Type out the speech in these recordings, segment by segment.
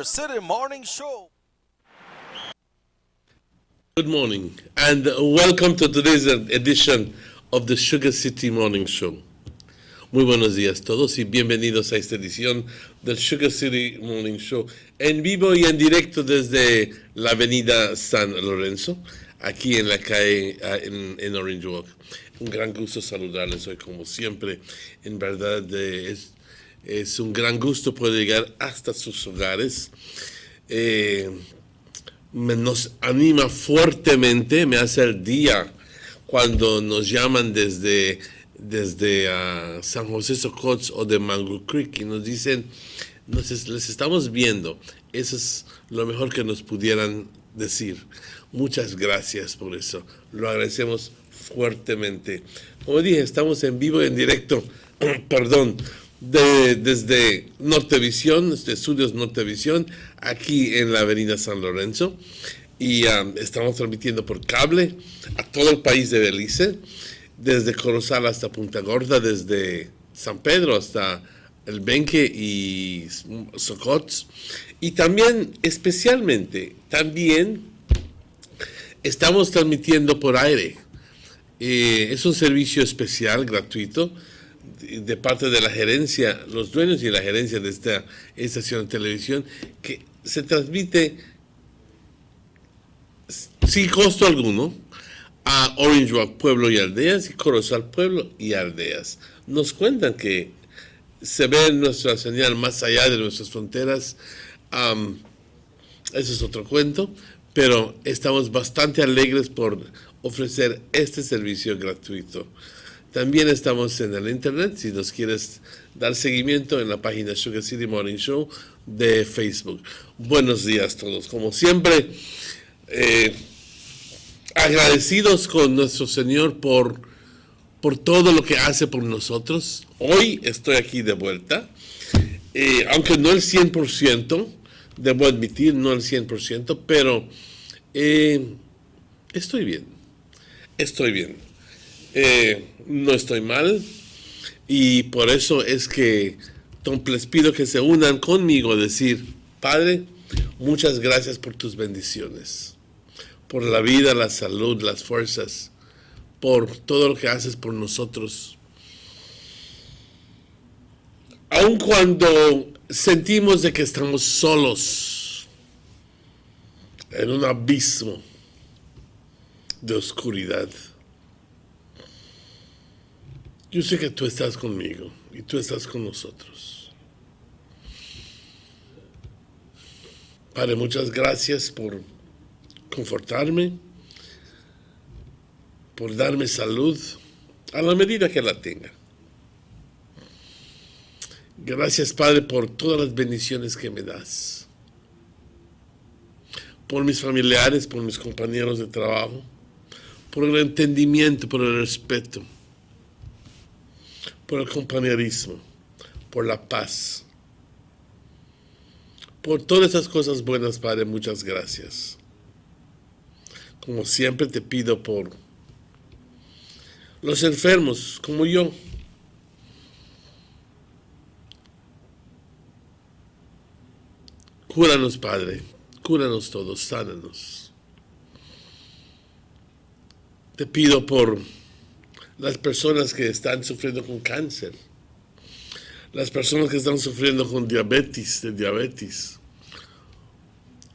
City Morning Show. Good morning and welcome to today's edition of the Sugar City Morning Show. Muy buenos días a todos y bienvenidos a esta edición del Sugar City Morning Show en vivo y en directo desde la avenida San Lorenzo, aquí en la calle en Orange Walk. Un gran gusto saludarles hoy como siempre. En verdad es un gran gusto poder llegar hasta sus hogares. Nos anima fuertemente, me hace el día cuando nos llaman desde San José Socots o de Mango Creek y nos dicen, les estamos viendo. Eso es lo mejor que nos pudieran decir. Muchas gracias por eso. Lo agradecemos fuertemente. Como dije, estamos en vivo y en directo, perdón, desde Nortevisión, desde Estudios Nortevisión, aquí en la avenida San Lorenzo. Y estamos transmitiendo por cable a todo el país de Belice, desde Corozal hasta Punta Gorda, desde San Pedro hasta El Benque y Socots. Y también, especialmente, estamos transmitiendo por aire. Es un servicio especial, gratuito, de parte de la gerencia, los dueños y la gerencia de esta estación de televisión, que se transmite sin costo alguno a Orange Walk, Pueblo y Aldeas, y Corozal, Pueblo y Aldeas. Nos cuentan que se ve nuestra señal más allá de nuestras fronteras. Eso es otro cuento, pero estamos bastante alegres por ofrecer este servicio gratuito. También estamos en el internet, si nos quieres dar seguimiento en la página Sugar City Morning Show de Facebook. Buenos días a todos, como siempre, agradecidos con nuestro Señor por todo lo que hace por nosotros. Hoy estoy aquí de vuelta, aunque no el 100%, debo admitir, no el 100%, pero estoy bien. No estoy mal y por eso es que les pido que se unan conmigo a decir: Padre, muchas gracias por tus bendiciones, por la vida, la salud, las fuerzas, por todo lo que haces por nosotros. Aun cuando sentimos de que estamos solos en un abismo de oscuridad, yo sé que tú estás conmigo y tú estás con nosotros. Padre, muchas gracias por confortarme, por darme salud a la medida que la tenga. Gracias, Padre, por todas las bendiciones que me das. Por mis familiares, por mis compañeros de trabajo, por el entendimiento, por el respeto, por el compañerismo, por la paz, por todas esas cosas buenas, Padre, muchas gracias. Como siempre te pido por los enfermos, como yo. Cúranos, Padre, cúranos todos, sánanos. Te pido por las personas que están sufriendo con cáncer, las personas que están sufriendo con diabetes,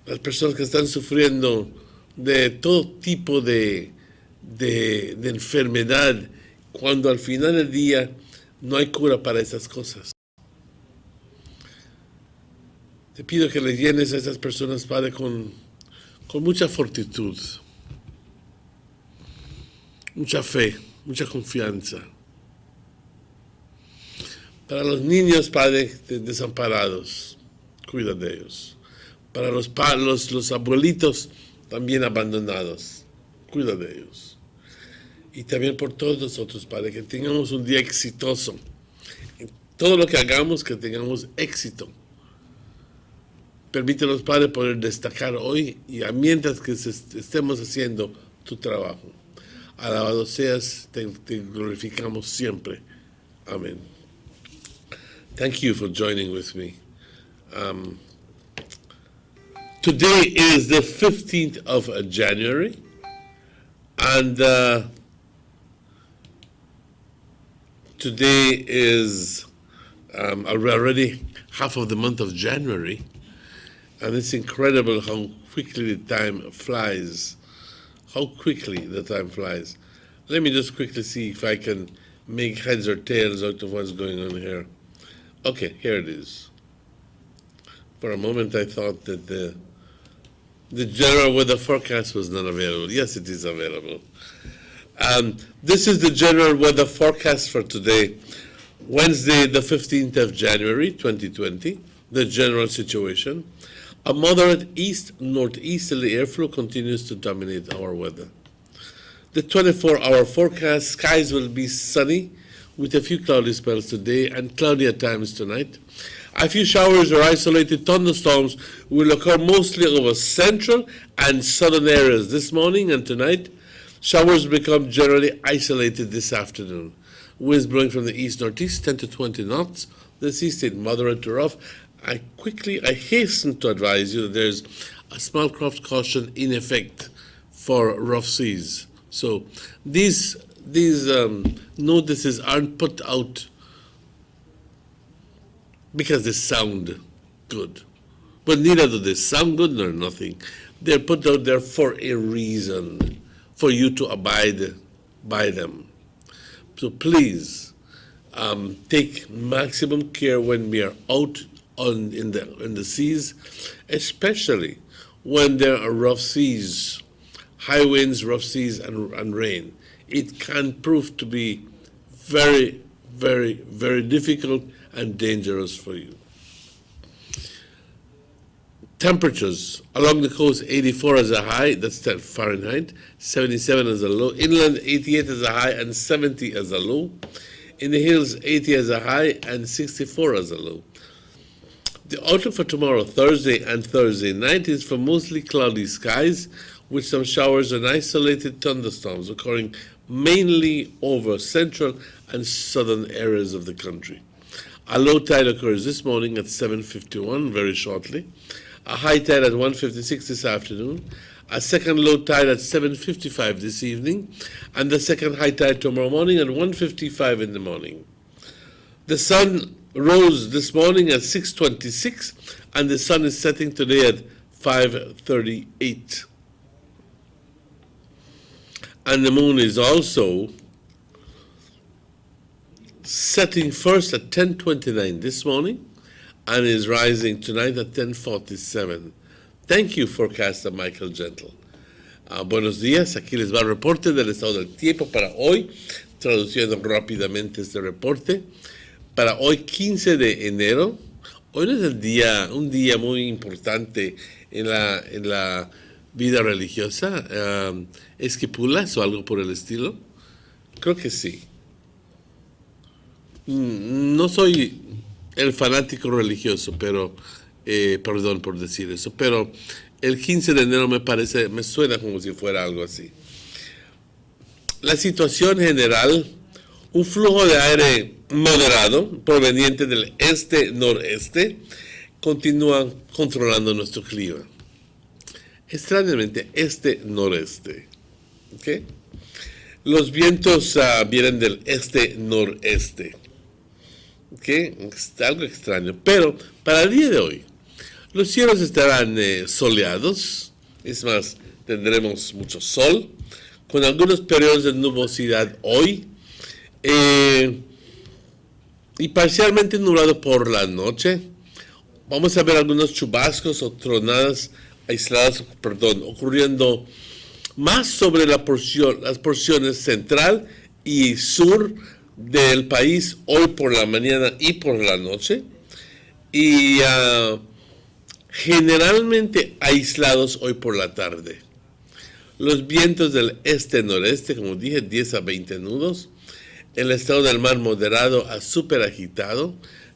las personas que están sufriendo de todo tipo de enfermedad, cuando al final del día no hay cura para esas cosas. Te pido que le llenes a esas personas, Padre, con mucha fortitud, mucha fe, mucha confianza. Para los niños, Padre, desamparados, cuida de ellos. Para los abuelitos también abandonados, cuida de ellos. Y también por todos nosotros, Padre, que tengamos un día exitoso. En todo lo que hagamos, que tengamos éxito. Permítenos, Padre, poder destacar hoy y mientras que estemos haciendo tu trabajo. Alabado seas, te glorificamos siempre. Amén. Thank you for joining with me. Today is the 15th of January, and today is already half of the month of January, and it's incredible how quickly the time flies. How quickly the time flies. Let me just quickly see if I can make heads or tails out of what's going on here. Okay, here it is. For a moment I thought that the general weather forecast was not available. Yes, it is available. This is the general weather forecast for today, Wednesday, the 15th of January, 2020, the general situation. A moderate east-northeasterly airflow continues to dominate our weather. The 24-hour forecast, skies will be sunny with a few cloudy spells today and cloudy at times tonight. A few showers or isolated thunderstorms will occur mostly over central and southern areas this morning and tonight. Showers become generally isolated this afternoon. Winds blowing from the east-northeast 10 to 20 knots. The sea stayed moderate to rough. I hasten to advise you that there's a small craft caution in effect for rough seas. So these notices aren't put out because they sound good. But neither do they sound good nor nothing. They're put out there for a reason, for you to abide by them. So please take maximum care when we are out in the seas, especially when there are rough seas, high winds, rough seas, and rain. It can prove to be very, very, very difficult and dangerous for you. Temperatures along the coast, 84 as a high, that's Fahrenheit, 77 as a low. Inland, 88 as a high and 70 as a low. In the hills, 80 as a high and 64 as a low. The outlook for tomorrow, Thursday and Thursday night, is for mostly cloudy skies with some showers and isolated thunderstorms occurring mainly over central and southern areas of the country. A low tide occurs this morning at 7:51, very shortly. A high tide at 1:56 this afternoon. A second low tide at 7:55 this evening. And the second high tide tomorrow morning at 1:55 in the morning. The sun rose this morning at 6:26, and the sun is setting today at 5:38. And the moon is also setting first at 10:29 this morning and is rising tonight at 10:47. Thank you, forecaster Michael Gentle. Buenos días, aquí les va el reporte del estado del tiempo para hoy, traduciendo rápidamente este reporte. Para hoy, 15 de enero, hoy no es un día muy importante en la vida religiosa. ¿Esquipulas o algo por el estilo? Creo que sí. No soy el fanático religioso, pero, perdón por decir eso, pero el 15 de enero me suena como si fuera algo así. La situación general, un flujo de aire moderado proveniente del este-noreste continúa controlando nuestro clima. Extrañamente, este-noreste. ¿Okay? Los vientos vienen del este-noreste. ¿Okay? Algo extraño. Pero para el día de hoy, los cielos estarán soleados. Es más, tendremos mucho sol, con algunos periodos de nubosidad hoy. Y parcialmente nublado por la noche. Vamos a ver algunos chubascos o tronadas aisladas, ocurriendo más sobre las porciones central y sur del país hoy por la mañana y por la noche. Y generalmente aislados hoy por la tarde. Los vientos del este-noreste, como dije, 10 a 20 nudos. El estado del mar moderado a súper agitado.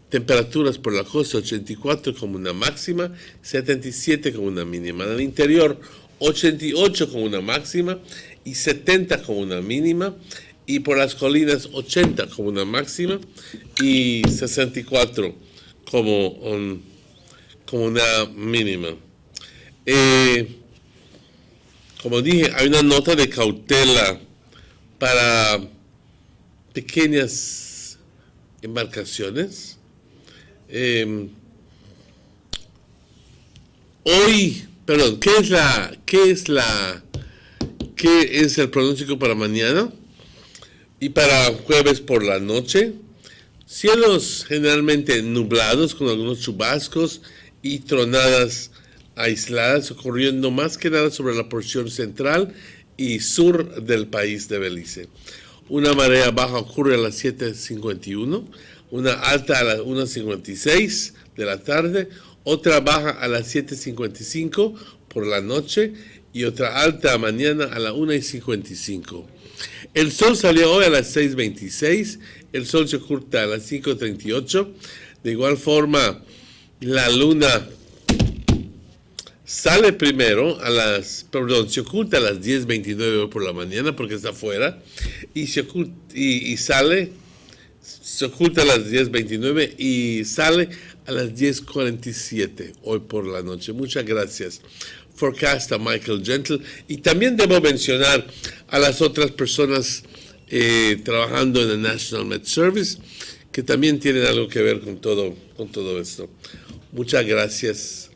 Temperaturas por la costa 84 como una máxima, 77 como una mínima. En el interior 88 como una máxima y 70 como una mínima. Y por las colinas 80 como una máxima y 64 como una mínima. Eh, Como dije, hay una nota de cautela para pequeñas embarcaciones. Eh, qué es el pronóstico para mañana y para jueves por la noche? Cielos generalmente nublados con algunos chubascos y tronadas aisladas ocurriendo más que nada sobre la porción central y sur del país de Belice. Una marea baja ocurre a las 7:51, una alta a las 1:56 de la tarde, otra baja a las 7:55 por la noche y otra alta mañana a las 1:55. El sol salió hoy a las 6:26, el sol se oculta a las 5:38. De igual forma, la luna sale primero se oculta a las 10:29 por la mañana porque está afuera y se oculta a las 10:29 y sale a las 10:47 hoy por la noche. Muchas gracias. Forecast a Michael Gentle. Y también debo mencionar a las otras personas trabajando en el National Med Service que también tienen algo que ver con todo esto. Muchas gracias.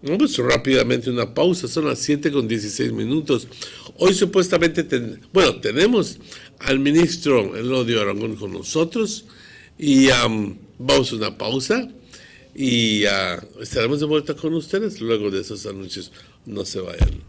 Vamos rápidamente una pausa, son las 7:16. Hoy supuestamente tenemos al ministro Elodio Aragón con nosotros y vamos a una pausa y estaremos de vuelta con ustedes luego de esos anuncios. No se vayan.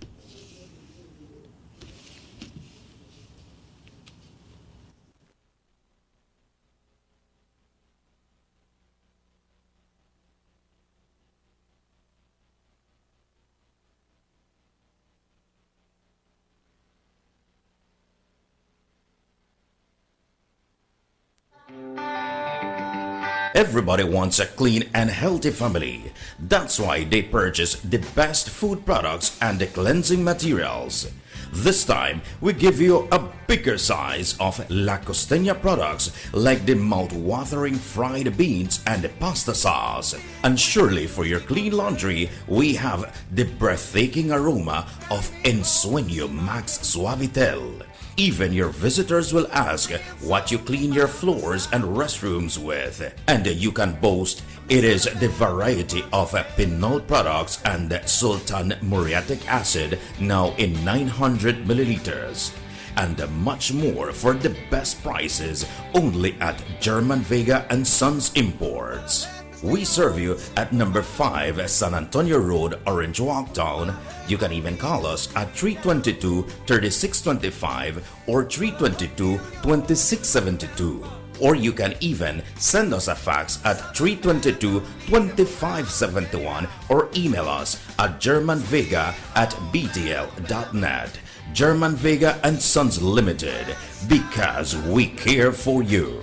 Everybody wants a clean and healthy family. That's why they purchase the best food products and the cleansing materials. This time, we give you a bigger size of La Costeña products like the mouth-watering fried beans and the pasta sauce. And surely for your clean laundry, we have the breathtaking aroma of Ensueño Max Suavitel. Even your visitors will ask what you clean your floors and restrooms with. And you can boast it is the variety of Pinol products and Sultan muriatic acid now in 900 milliliters. And much more for the best prices only at German Vega and Sons Imports. We serve you at number 5 San Antonio Road, Orange Walk Town. You can even call us at 322-3625 or 322-2672. Or you can even send us a fax at 322-2571 or email us at germanvega@btl.net. German Vega and Sons Limited, because we care for you.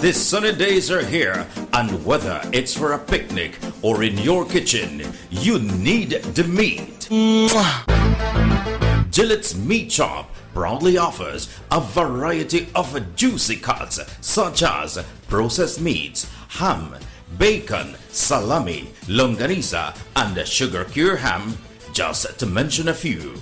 These sunny days are here, and whether it's for a picnic or in your kitchen, you need the meat. Gillette's Meat Shop proudly offers a variety of juicy cuts such as processed meats, ham, bacon, salami, longaniza, and sugar cure ham, just to mention a few.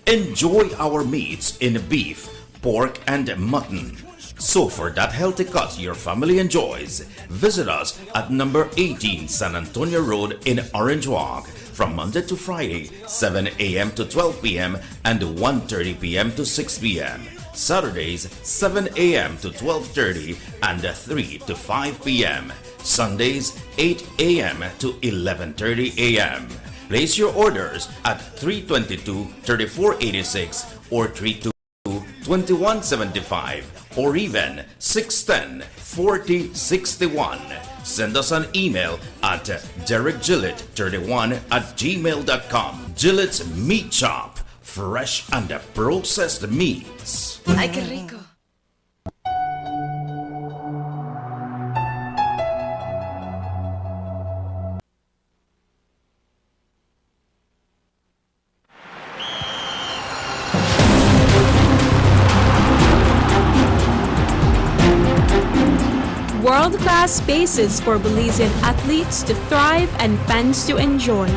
Enjoy our meats in beef, pork, and mutton. So for that healthy cut your family enjoys, visit us at number 18 San Antonio Road in Orange Walk from Monday to Friday, 7 a.m. to 12 p.m. and 1:30 p.m. to 6 p.m. Saturdays, 7 a.m. to 12:30 and 3 to 5 p.m. Sundays, 8 a.m. to 11:30 a.m. Place your orders at 322-3486 or 2175 or even 610-4061. Send us an email at derekgillett31@gmail.com. Gillette's Meat Shop, fresh and processed meats. Ay, qué rico. World-class has spaces for Belizean athletes to thrive and fans to enjoy.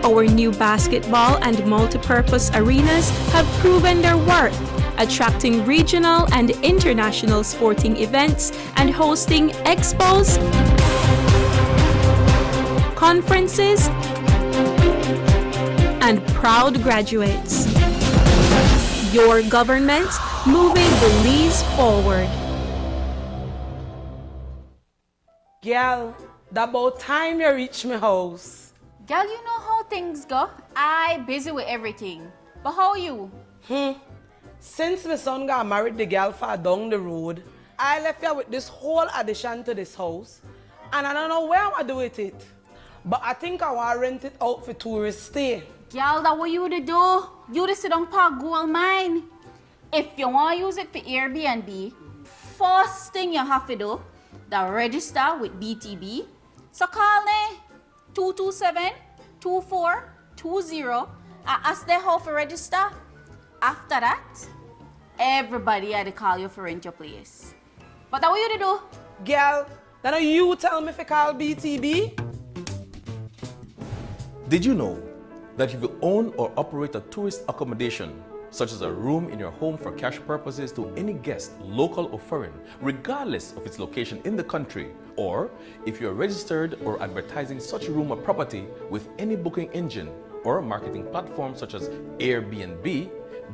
Our new basketball and multipurpose arenas have proven their worth, attracting regional and international sporting events and hosting expos, conferences, and proud graduates. Your government moving Belize forward. Girl, that about time you reach my house. Girl, you know how things go. I busy with everything. But how are you? Since my son got married the girl far down the road, I left here with this whole addition to this house. And I don't know where I'm going to do with it. But I think I want to rent it out for tourists stay. Girl, that what you to do? You to sit on park gold mine. If you want to use it for Airbnb, first thing you have to do, the register with BTB. So call me 227-2420 and ask them how to register. After that, everybody had to call you for rent your place. But that what you to do? Girl, then you tell me if I call BTB? Did you know that if you own or operate a tourist accommodation, such as a room in your home for cash purposes to any guest, local or foreign, regardless of its location in the country, or if you are registered or advertising such room or property with any booking engine or marketing platform such as Airbnb,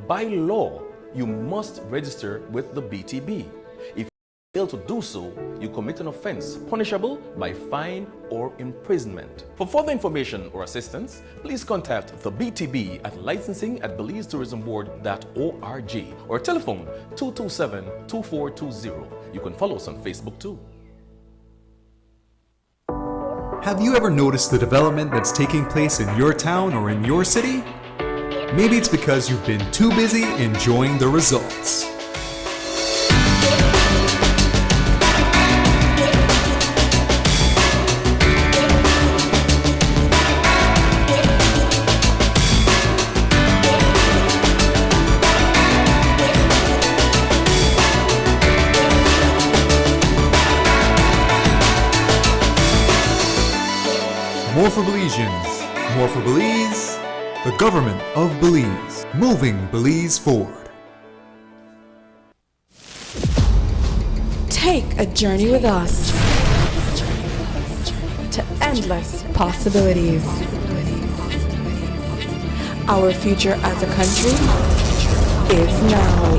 by law, you must register with the BTB. If you fail to do so, you commit an offense punishable by fine or imprisonment. For further information or assistance, please contact the BTB at licensing@belizetourismboard.org or telephone 227-2420. You can follow us on Facebook too. Have you ever noticed the development that's taking place in your town or in your city? Maybe it's because you've been too busy enjoying the results. More for Belizeans, more for Belize, the government of Belize, moving Belize forward. Take a journey with us to endless possibilities. Our future as a country is now.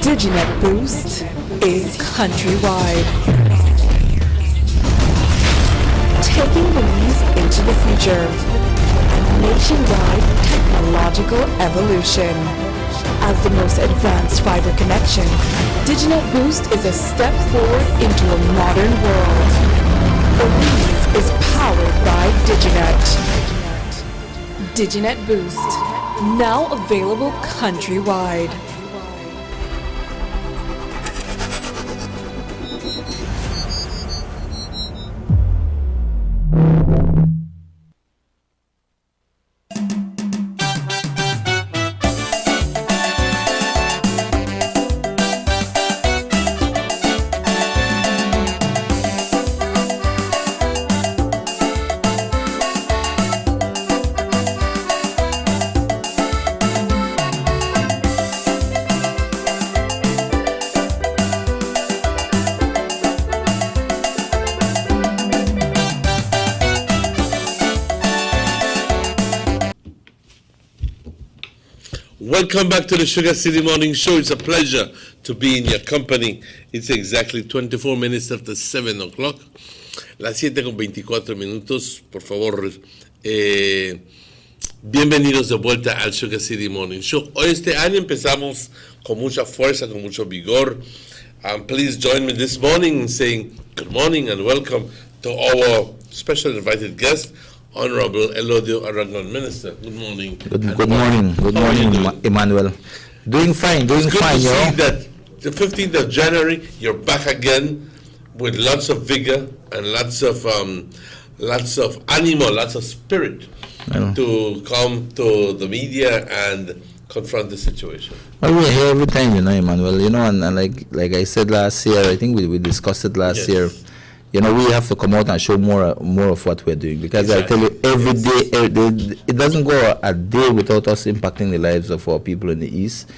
DigiNet Boost is countrywide. Taking Belize into the future. A nationwide technological evolution. As the most advanced fiber connection, DigiNet Boost is a step forward into a modern world. Belize is powered by DigiNet. DigiNet Boost, now available countrywide. Welcome back to the Sugar City Morning Show. It's a pleasure to be in your company. It's exactly 24 minutes after 7 o'clock. Las 7:24. Por favor, bienvenidos de vuelta al Sugar City Morning Show. Hoy este año empezamos con mucha fuerza, con mucho vigor. Please join me this morning in saying good morning and welcome to our special invited guest, Honorable Elodio Aragon, Minister. Good morning. Good morning. Good morning, Emmanuel. Doing fine, it's good fine, to yo. see that the 15th of January, you're back again with lots of vigor and lots of animal, lots of spirit to come to the media and confront the situation? Well, we're here every time, Emmanuel. And like I said last year, I think we discussed it last year. We have to come out and show more of what we're doing, because Exactly. I tell you, every day, it doesn't go a day without us impacting the lives of our people in the East.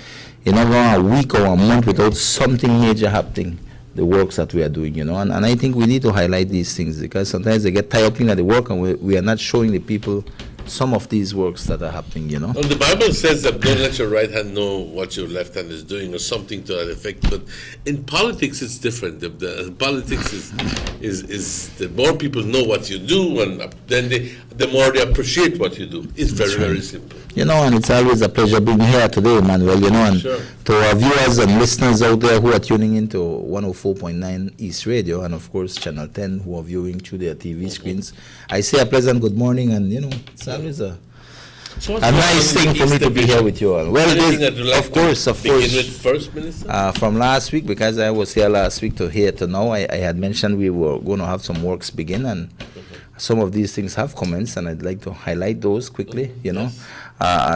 Not go a week or a month without something major happening, the works that we are doing, and I think we need to highlight these things, because sometimes they get tied up in the work and we are not showing the people some of these works that are happening, Well, the Bible says that don't let your right hand know what your left hand is doing, or something to that effect. But in politics, it's different. The politics is the more people know what you do, and then the more they appreciate what you do. It's very, very simple. And it's always a pleasure being here today, Emmanuel, and Sure. to our viewers and listeners out there who are tuning into 104.9 East Radio, and of course Channel 10, who are viewing through their TV screens, I say a pleasant good morning, and it's always a nice thing for me to be here with you all. Well, Anything that you'd like of course. begin with first, Minister? From last week, because I was here last week to here to now, I had mentioned we were going to have some works begin, and some of these things have commenced, and I'd like to highlight those quickly,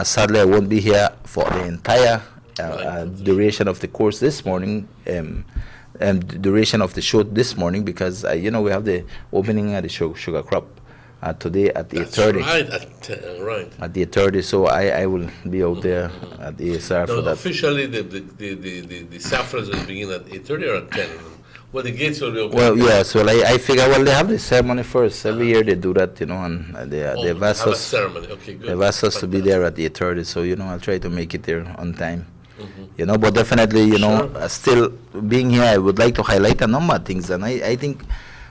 Sadly, I won't be here for the entire duration of the course this morning, duration of the show this morning, because, we have the opening of the sugar crop today at 8:30. Right. At the 8:30, so I will be out there at the ASR for that. Officially, the saffrons will begin at 8:30 or at 10? Well, the gates will be open. Well, yes. Well, I figure. Well, they have the ceremony first. Every year they do that, and they've asked have a us. ceremony. Okay, good. They've asked us to be there at 8:30. So I'll try to make it there on time. But definitely, still being here, I would like to highlight a number of things, and I think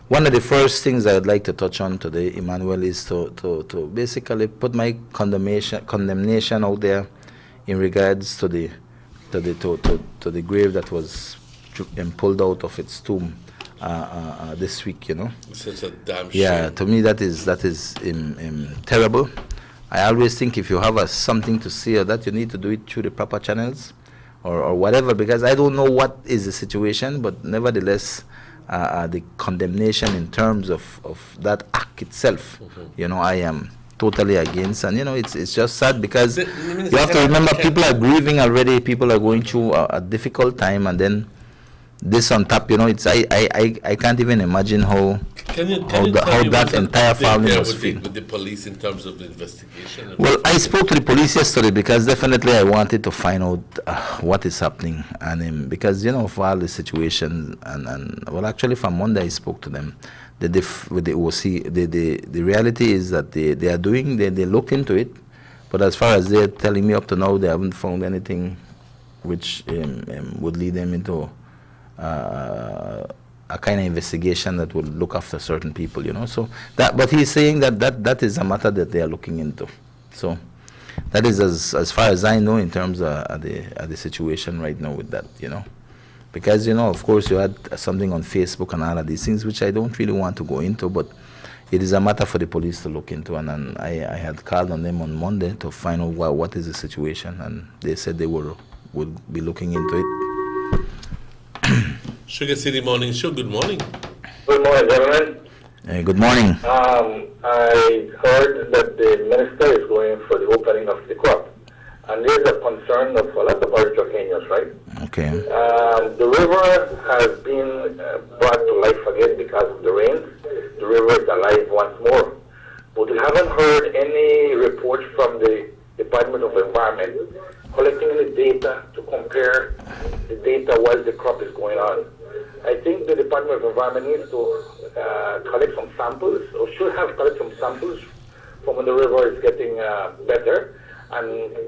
one of the first things I would like to touch on today, Emmanuel, is to basically put my condemnation out there in regards to the grave that was pulled out of its tomb this week. It's such a damn shame. Yeah, to me that is terrible. I always think if you have something to say or that, you need to do it through the proper channels or whatever, because I don't know what is the situation, but nevertheless, the condemnation in terms of that act itself, I am totally against, and it's just sad, because you have to remember, people are grieving already, people are going through a difficult time, and then this on top, it's I can't even imagine how that entire family must feel. With the police in terms of the investigation? Well, I spoke to the police yesterday, because definitely I wanted to find out what is happening, and because for all the situation, and well, actually from Monday I spoke to them. With the OC, the reality is that they look into it, but as far as they're telling me up to now, they haven't found anything which would lead them into a kind of investigation that would look after certain people, So but he's saying that is a matter that they are looking into. So that is as far as I know in terms of the situation right now with that, Because of course you had something on Facebook and all of these things which I don't really want to go into, but it is a matter for the police to look into, and I had called on them on Monday to find out what is the situation, and they said they would be looking into it. SugarCity MorningShow, good morning. Good morning, gentlemen. Good morning. I heard that the minister is going for the opening of the crop, and there's a concern of a lot of our Kenyans, right? Okay. The river has been brought to life again because of the rains. The river is alive once more. But we haven't heard any reports from the Department of Environment collecting any data to compare the data while the crop is going on. I think the Department of Environment needs to collect some samples, or should have collected some samples from when the river is getting better, and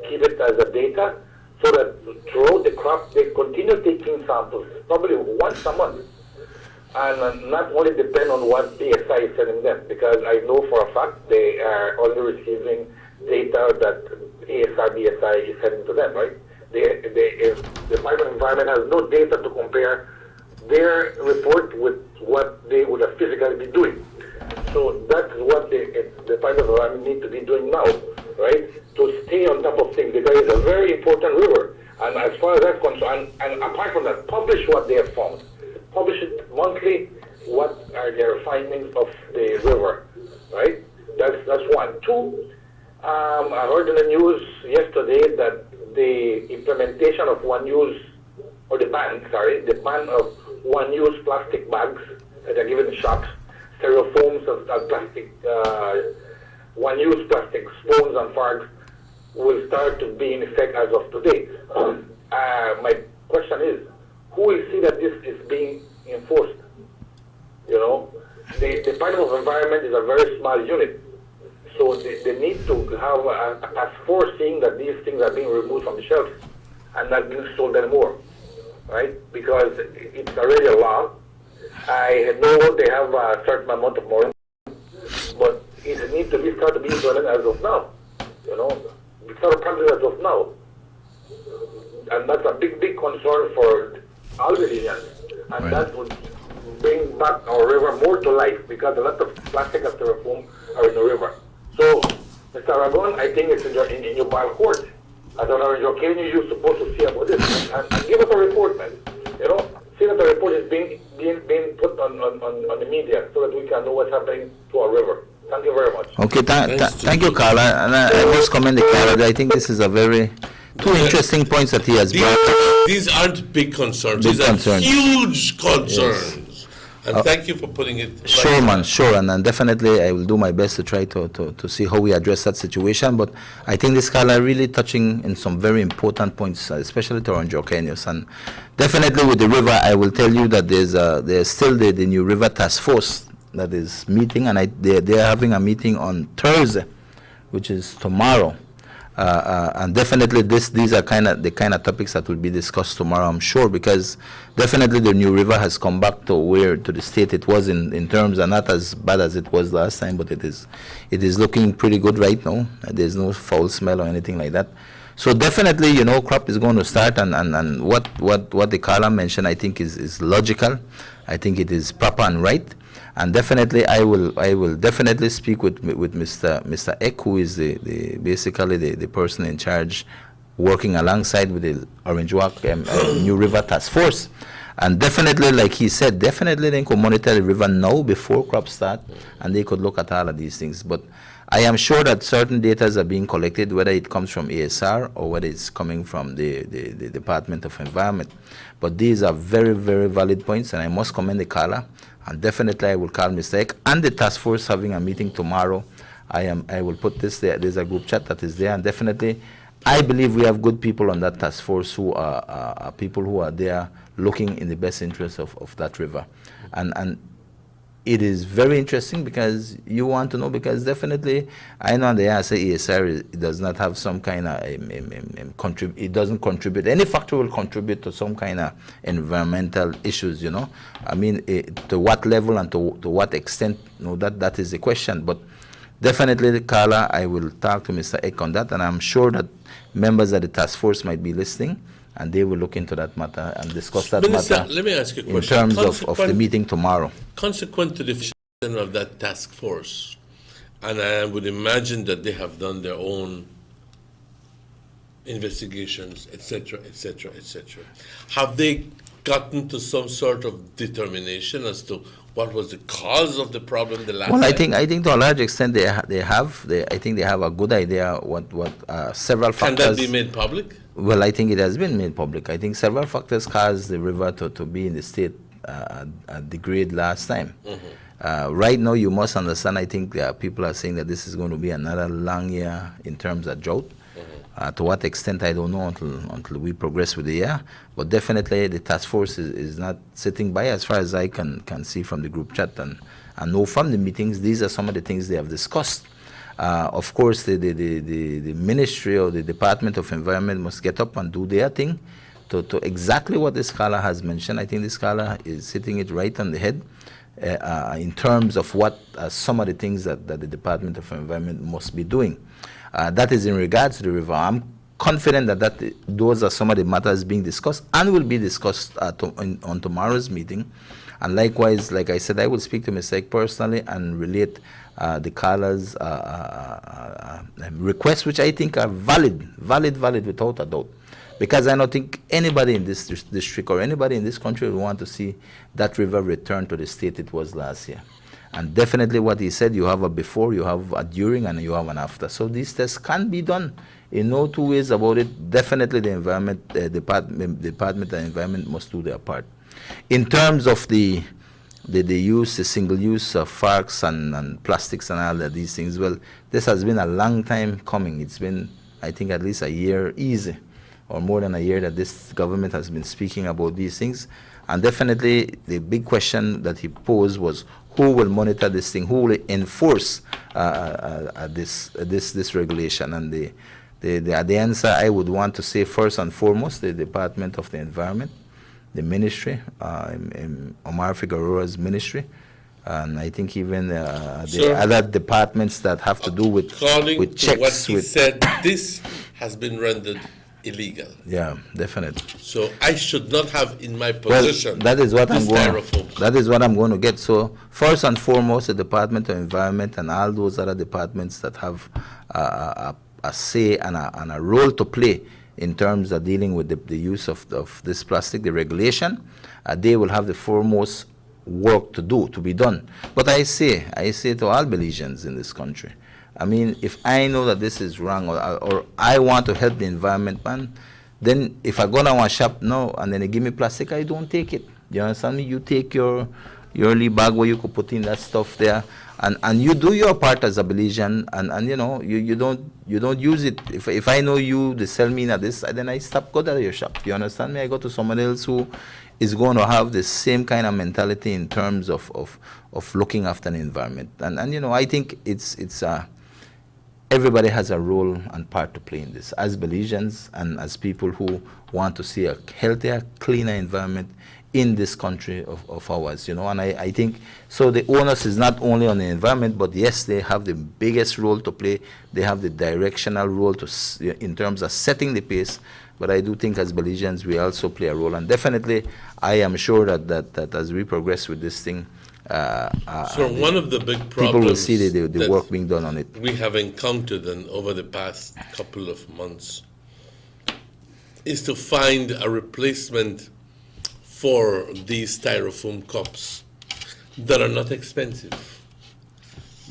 keep it as a data, so that throughout the crop they continue taking samples, probably once a month, and not only depend on what ASI is sending them, because I know for a fact they are only receiving data that BSI is sending to them, right? The Department of Environment has no data to compare their report with what they would have physically been doing. So that's what the Department of Environment need to be doing now, right? To stay on top of things, because it's a very important river. And as far as that's concerned, and apart from that, publish what they have found. Publish it monthly, what are their findings of the river, right? That's one. Two, I heard in the news yesterday that the implementation of one-use, or the ban of one-use plastic bags that are given in shops, styrofoams and plastic, one-use plastic spoons and forks will start to be in effect as of today. My question is, who will see that this is being enforced? You know, the Department of Environment is a very small unit, so they need to have a task force seeing that these things are being removed from the shelves and not being sold anymore, right? Because it's already a law. I know they have a certain amount of money, but it needs to be start to be implemented as of now. You know, it's not a problem as of now, and that's a big concern for all the regions, and that would bring back our river more to life, because a lot of plastic and styrofoam are in the river. So, Mr. Aragon, I think it's in your bar court. As an Orange Occasion, you're supposed to see about this and give us a report, man. You know, see that the report is being put on the media so that we can know what's happening to our river. Thank you very much. Okay, thank you, Carla. And I must commend the Carla. I think this is a very two interesting points that he has brought. These aren't big concerns. These are huge concerns. Yes. And thank you for putting it. Sure, man, sure. And definitely I will do my best to try to see how we address that situation. But I think this Carla really touching in some very important points, especially to Orange Orcanius. And definitely with the river, I will tell you that there's still the New River Task Force that is meeting, and they're having a meeting on Thursday, which is tomorrow. And definitely these are the kind of topics that will be discussed tomorrow, I'm sure, because definitely the New River has come back to the state it was in terms, and not as bad as it was last time, but it is looking pretty good right now. There's no foul smell or anything like that. So definitely, you know, crop is going to start, and what the Carla mentioned, I think is logical. I think it is proper and right. And definitely, I will definitely speak with Mr. Eck, who is basically the person in charge, working alongside with the Orange Walk New River Task Force. And definitely, like he said, definitely they could monitor the river now before crops start, and they could look at all of these things. But I am sure that certain data are being collected, whether it comes from ASR or whether it's coming from the Department of Environment. But these are very, very valid points, and I must commend the Carla. And definitely I will call Mr. Eck and the task force having a meeting tomorrow. I will put this there. There's a group chat that is there, and definitely I believe we have good people on that task force who are people who are there looking in the best interest of that river. And it is very interesting because you want to know, because definitely I know the answer ESR does not have some kind of it doesn't contribute. Any factor will contribute to some kind of environmental issues, you know. I mean, to what level and to what extent, you know, that is the question. But definitely, Carla, I will talk to Mr. Eck on that, and I'm sure that members of the task force might be listening, and they will look into that matter and discuss that matter. Let me ask you a question. In terms of the meeting tomorrow. Consequent to the decision of that task force, and I would imagine that they have done their own investigations, etc., etc., etc. Have they gotten to some sort of determination as to what was the cause of the problem the last time? Well, I think to a large extent I think they have a good idea what several factors. Can that be made public? Well, I think it has been made public. I think several factors caused the river to be in the state at the grade last time. Mm-hmm. Right now, you must understand, I think people are saying that this is going to be another long year in terms of drought. Mm-hmm. To what extent, I don't know until we progress with the year. But definitely, the task force is not sitting by, as far as I can see from the group chat and know from the meetings. These are some of the things they have discussed. Of course, the ministry or the Department of Environment must get up and do their thing to exactly what this scholar has mentioned. I think this scholar is hitting it right on the head in terms of what some of the things that the Department of Environment must be doing. That is in regards to the river. I'm confident that those are some of the matters being discussed and will be discussed on tomorrow's meeting. And likewise, like I said, I will speak to Mr. Eck personally and relate the Carla's requests, which I think are valid without a doubt. Because I don't think anybody in this district or anybody in this country will want to see that river return to the state it was last year. And definitely what he said, you have a before, you have a during, and you have an after. So these tests can be done. In no two ways about it. Definitely the environment, Department of Environment must do their part. In terms of the use, the single use of forks and plastics and all of these things, well, this has been a long time coming. It's been, I think, at least a year easy, or more than a year, that this government has been speaking about these things. And definitely the big question that he posed was, who will monitor this thing? Who will enforce this regulation? And the answer, I would want to say, first and foremost, the Department of the Environment, the ministry, Omar Figueroa's ministry, and I think even the other departments that have to do with checks. According to what he said, this has been rendered illegal. Yeah, definitely. So I should not have in my possession. Well, that is what I'm going. Styrofoam. That is what I'm going to get. So first and foremost, the Department of Environment and all those other departments that have a say and a role to play in terms of dealing with the use of this plastic, the regulation, they will have the foremost work to be done. But I say to all Belizeans in this country, I mean, if I know that this is wrong, or I want to help the environment, man, then if I go down one shop now and then they give me plastic, I don't take it. You understand me? You take your little bag where you could put in that stuff there, and you do your part as a Belizean, and you know, you don't use it. If I know you, they sell me this, then I stop go to your shop. You understand me? I go to someone else who is going to have the same kind of mentality in terms of looking after the environment. And you know, I think it's everybody has a role and part to play in this, as Belizeans and as people who want to see a healthier, cleaner environment in this country of ours, you know. And I think, so the onus is not only on the environment, but yes, they have the biggest role to play. They have the directional role in terms of setting the pace. But I do think as Belizeans, we also play a role. And definitely, I am sure that as we progress with this thing, so one of the big problems people will see the work being done on it. We have encountered over the past couple of months is to find a replacement for these styrofoam cups that are not expensive,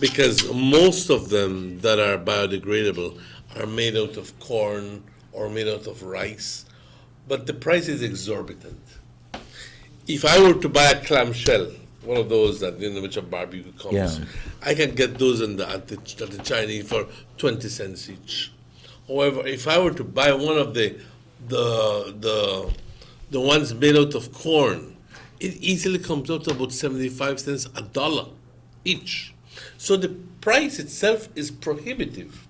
because most of them that are biodegradable are made out of corn or made out of rice, but the price is exorbitant. If I were to buy a clamshell, one of those that, you know, which are barbecue cups, Yeah. I can get those at the Chinese for 20 cents each. However, if I were to buy one of the ones made out of corn, it easily comes out to about 75 cents, $1 each. So the price itself is prohibitive.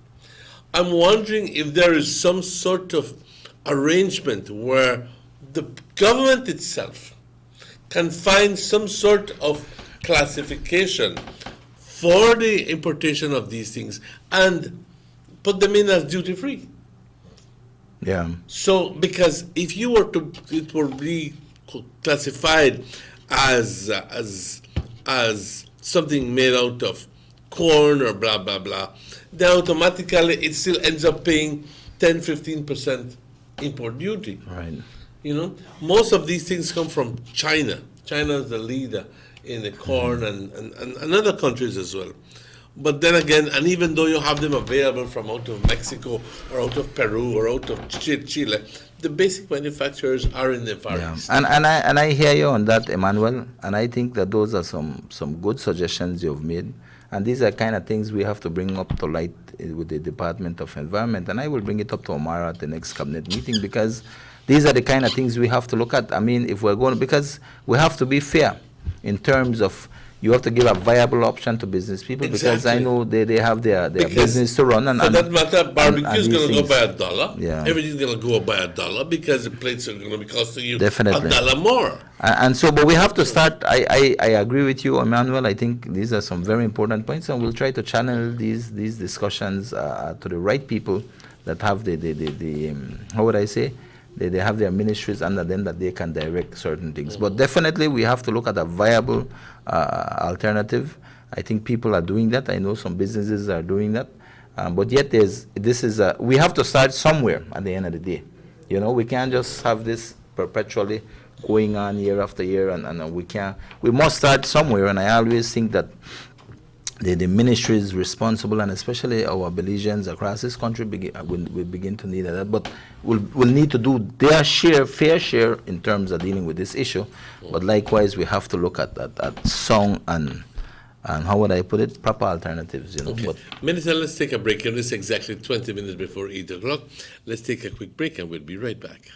I'm wondering if there is some sort of arrangement where the government itself can find some sort of classification for the importation of these things and put them in as duty-free. Yeah. So, because if you were to, it will be classified as something made out of corn or blah, blah, blah, then automatically it still ends up paying 10-15% import duty. Right. You know, most of these things come from China. China is the leader in the corn and other countries as well. But then again, and even though you have them available from out of Mexico or out of Peru or out of Chile, the basic manufacturers are in the Far East. And I hear you on that, Emmanuel, and I think that those are some good suggestions you've made. And these are kind of things we have to bring up to light with the Department of Environment. And I will bring it up to Omar at the next cabinet meeting, because these are the kind of things we have to look at. I mean, if we're going, because we have to be fair in terms of, you have to give a viable option to business people, because I know they have their business to run. And for that matter, barbecue is going to go by $1. Yeah. Everything's going to go by $1 because the plates are going to be costing you Definitely. $1 more. And so, but we have to start. I agree with you, Emmanuel. I think these are some very important points, and we'll try to channel these discussions to the right people that have the how would I say? They have their ministries under them that they can direct certain things. But definitely we have to look at a viable alternative. I think people are doing that. I know some businesses are doing that. But yet we have to start somewhere at the end of the day. You know, we can't just have this perpetually going on year after year, and we must start somewhere. And I always think that the ministry is responsible, and especially our Belizeans across this country will begin to need that. But we'll need to do their fair share in terms of dealing with this issue. But likewise, we have to look at song and how would I put it? Proper alternatives, you know. Okay. But Minister, let's take a break. And it's exactly 20 minutes before 8 o'clock. Let's take a quick break and we'll be right back.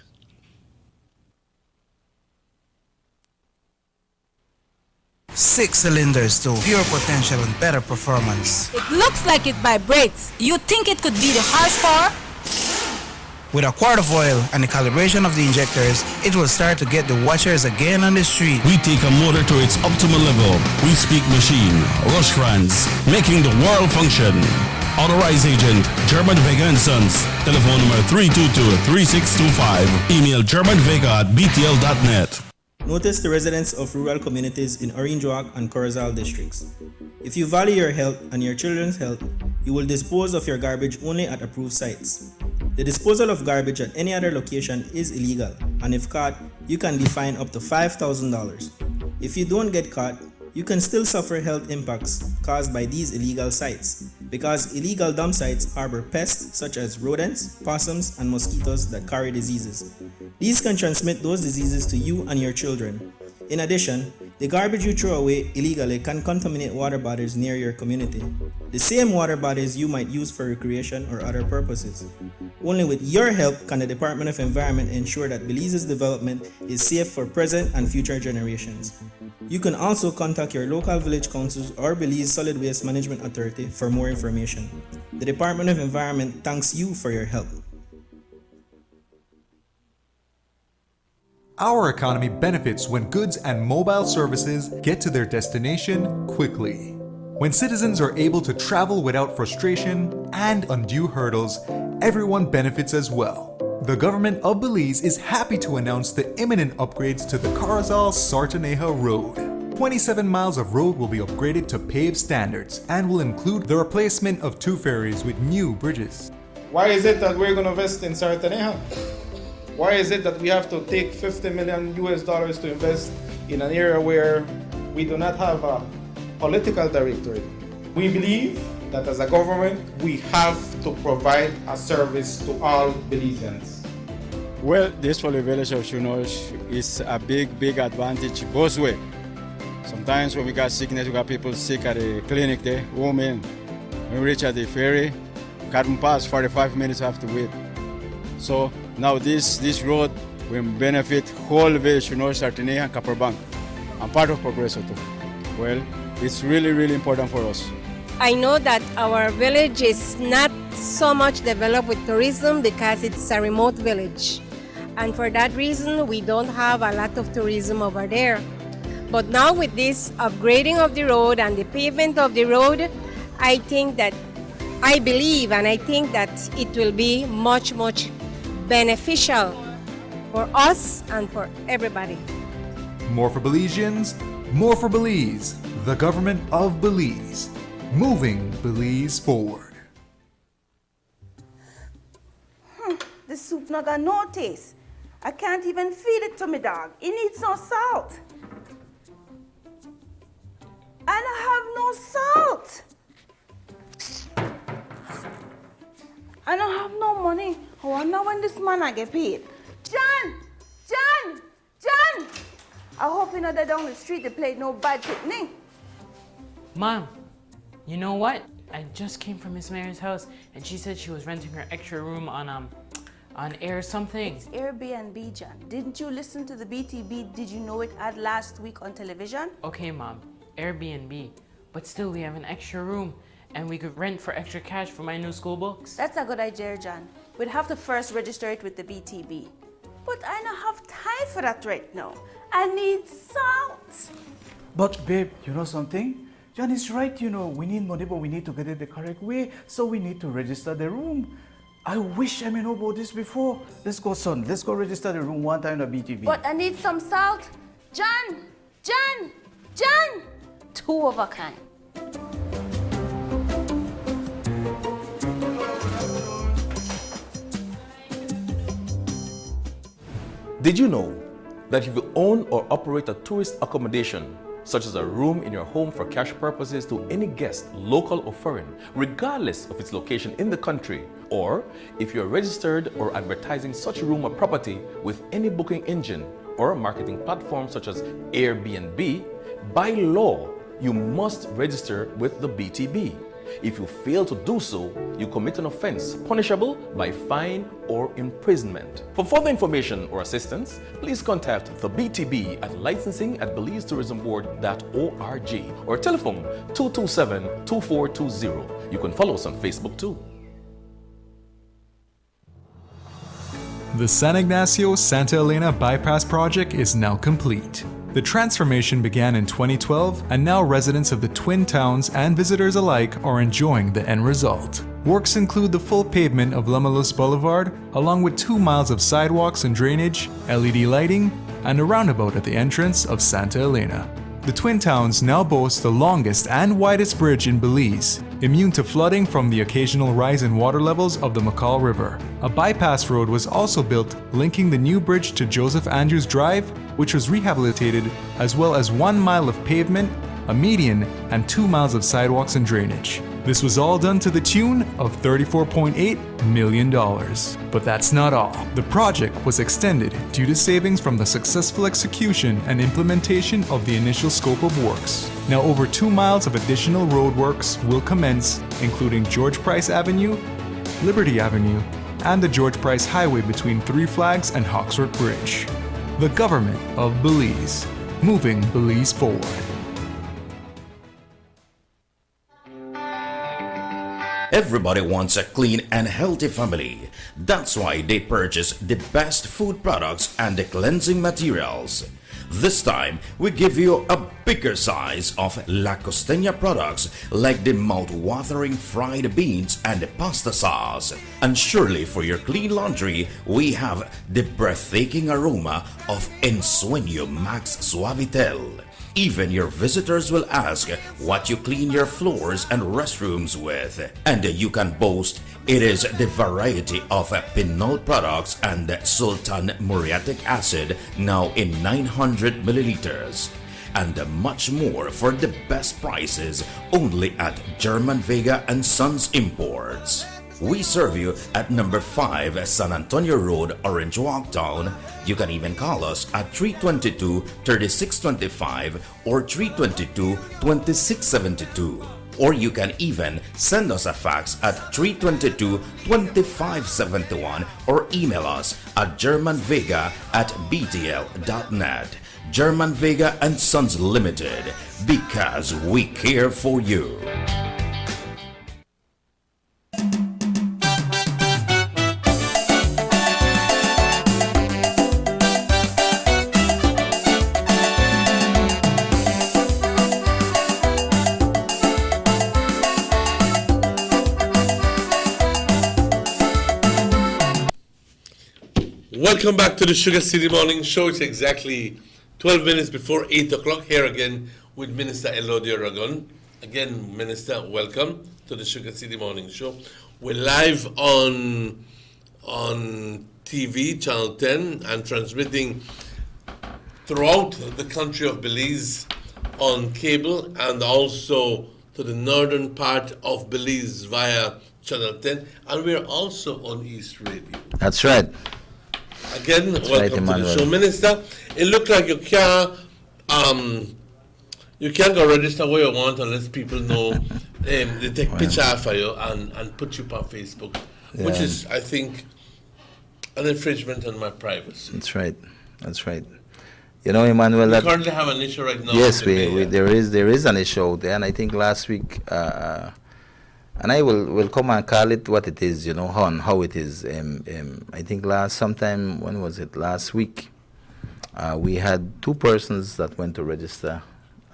Six cylinders to pure potential and better performance. It looks like it vibrates. You think it could be the horsepower? With a quart of oil and the calibration of the injectors, it will start to get the watchers again on the street. We take a motor to its optimal level. We speak machine, Rush France, making the world function. Authorized agent, German Vega & Sons. Telephone number 322-3625. Email germanvega@btl.net. Notice the residents of rural communities in Orange Walk and Corozal districts. If you value your health and your children's health, you will dispose of your garbage only at approved sites. The disposal of garbage at any other location is illegal, and if caught, you can be fined up to $5,000. If you don't get caught, you can still suffer health impacts caused by these illegal sites, because illegal dump sites harbor pests such as rodents, possums, and mosquitoes that carry diseases. These can transmit those diseases to you and your children. In addition, the garbage you throw away illegally can contaminate water bodies near your community, the same water bodies you might use for recreation or other purposes. Only with your help can the Department of Environment ensure that Belize's development is safe for present and future generations. You can also contact your local village councils or Belize Solid Waste Management Authority for more information. The Department of Environment thanks you for your help. Our economy benefits when goods and mobile services get to their destination quickly. When citizens are able to travel without frustration and undue hurdles, everyone benefits as well. The government of Belize is happy to announce the imminent upgrades to the Corozal-Sartaneja Road. 27 miles of road will be upgraded to paved standards and will include the replacement of 2 ferries with new bridges. Why is it that we're going to invest in Sartaneja? Why is it that we have to take $50 million to invest in an area where we do not have a political directorate? We believe that as a government, we have to provide a service to all Belizeans. Well, this for the village of Shunosh is a big advantage both ways. Sometimes when we got sickness, we got people sick at the clinic there, women. When we reach at the ferry, can't pass, 45 minutes have to wait. So now this road will benefit whole village, Shunosh, Sartaneja, and Copperbank, and part of Progreso too. Well, it's really important for us. I know that our village is not so much developed with tourism because it's a remote village. And for that reason, we don't have a lot of tourism over there. But now with this upgrading of the road and the pavement of the road, I think that it will be much beneficial for us and for everybody. More for Belizeans, more for Belize. The government of Belize. Moving Belize forward. The soup not got no taste. I can't even feed it to my dog. It needs no salt. I don't have no salt. I don't have no money. I wonder when this man I get paid. Jan! I hope you know that down the street they played no bad picnic. Mom, you know what? I just came from Miss Mary's house and she said she was renting her extra room on air something. It's Airbnb, Jan. Didn't you listen to the BTB? Did you know it ad last week on television? Okay, Mom, Airbnb. But still, we have an extra room and we could rent for extra cash for my new school books. That's a good idea, Jan. We'd have to first register it with the BTB. But I don't have time for that right now. I need salt. But babe, you know something? Jan is right, you know, we need money, but we need to get it the correct way, so we need to register the room. I wish I may know about this before. Let's go, son. Let's go register the room one time at BTB. But I need some salt. Jan! 2 of a kind. Did you know that if you own or operate a tourist accommodation, such as a room in your home for cash purposes to any guest, local or foreign, regardless of its location in the country, or if you're registered or advertising such a room or property with any booking engine or marketing platform such as Airbnb, by law, you must register with the BTB. If you fail to do so, you commit an offense punishable by fine or imprisonment. For further information or assistance, please contact the BTB at licensing@belizetourismboard.org or telephone 227-2420. You can follow us on Facebook too. The San Ignacio-Santa Elena Bypass project is now complete. The transformation began in 2012, and now residents of the Twin Towns and visitors alike are enjoying the end result. Works include the full pavement of Lamalus Boulevard, along with 2 miles of sidewalks and drainage, LED lighting, and a roundabout at the entrance of Santa Elena. The Twin Towns now boast the longest and widest bridge in Belize, immune to flooding from the occasional rise in water levels of the McCall River. A bypass road was also built linking the new bridge to Joseph Andrews Drive, which was rehabilitated, as well as 1 mile of pavement, a median, and 2 miles of sidewalks and drainage. This was all done to the tune of $34.8 million. But that's not all. The project was extended due to savings from the successful execution and implementation of the initial scope of works. Now over 2 miles of additional roadworks will commence, including George Price Avenue, Liberty Avenue, and the George Price Highway between Three Flags and Hawksworth Bridge. The government of Belize, moving Belize forward. Everybody wants a clean and healthy family. That's why they purchase the best food products and the cleansing materials. This time, we give you a bigger size of La Costeña products like the mouth-watering fried beans and the pasta sauce. And surely for your clean laundry, we have the breathtaking aroma of Ensueño Max Suavitel. Even your visitors will ask what you clean your floors and restrooms with. And you can boast it is the variety of Pinol products and Sultan muriatic acid now in 900 milliliters. And much more for the best prices only at German Vega and Sons Imports. We serve you at number 5 San Antonio Road, Orange Walk Town. You can even call us at 322-3625 or 322-2672. Or you can even send us a fax at 322-2571 or email us at germanvega@btl.net. German Vega and Sons Limited, because we care for you. Welcome back to the Sugar City Morning Show. It's exactly 12 minutes before 8 o'clock here again with Minister Elodie Aragon. Again, Minister, welcome to the Sugar City Morning Show. We're live on TV, Channel 10, and transmitting throughout the country of Belize on cable and also to the northern part of Belize via Channel 10. And we're also on East Radio. That's right. Again, welcome to the show, Minister. It looks like you can't go register where you want unless people know they take picture for you and put you on Facebook, which is, I think, an infringement on my privacy. That's right. That's right. You know, Emmanuel, we currently have an issue right now. Yes, there is an issue out there, and I think last week. And I will come and call it what it is, you know, how it is. I think when was it? Last week, we had 2 persons that went to register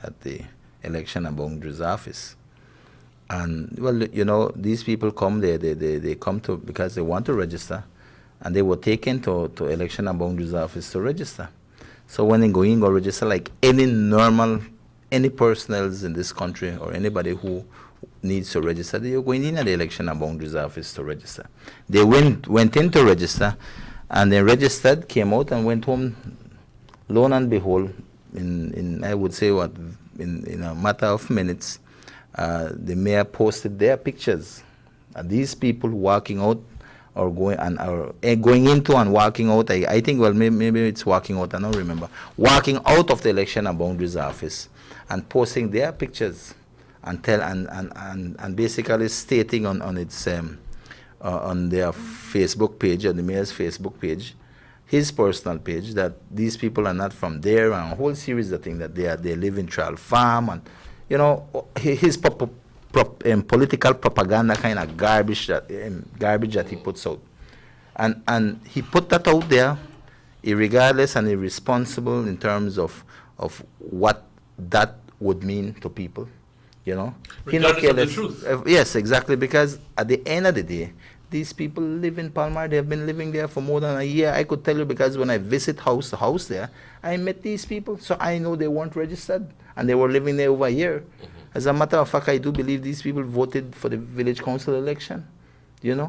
at the Election and Boundaries office. And, well, you know, these people come, they come to because they want to register, and they were taken to Election and Boundaries office to register. So when they go register like any personnel in this country or anybody who needs to register, they are going in at the Election and Boundaries office to register. They went in to register, and they registered, came out and went home lo and behold, in I would say in a matter of minutes, the mayor posted their pictures. These people walking out or going into and walking out. I think, well, maybe it's walking out, I don't remember. Walking out of the election and boundaries office and posting their pictures and basically stating on its on their Facebook page, on the mayor's Facebook page, his personal page, that these people are not from there, and a whole series of things, that they live in Trial Farm, and his political propaganda kind of garbage that he puts out, and he put that out there, irregardless and irresponsible in terms of what that would mean to people. Regardless of the truth. Yes, exactly, because at the end of the day, these people live in Palmar. They have been living there for more than a year. I could tell you, because when I visit house to house there, I met these people, so I know they weren't registered and they were living there over a year. As a matter of fact, I do believe these people voted for the village council election.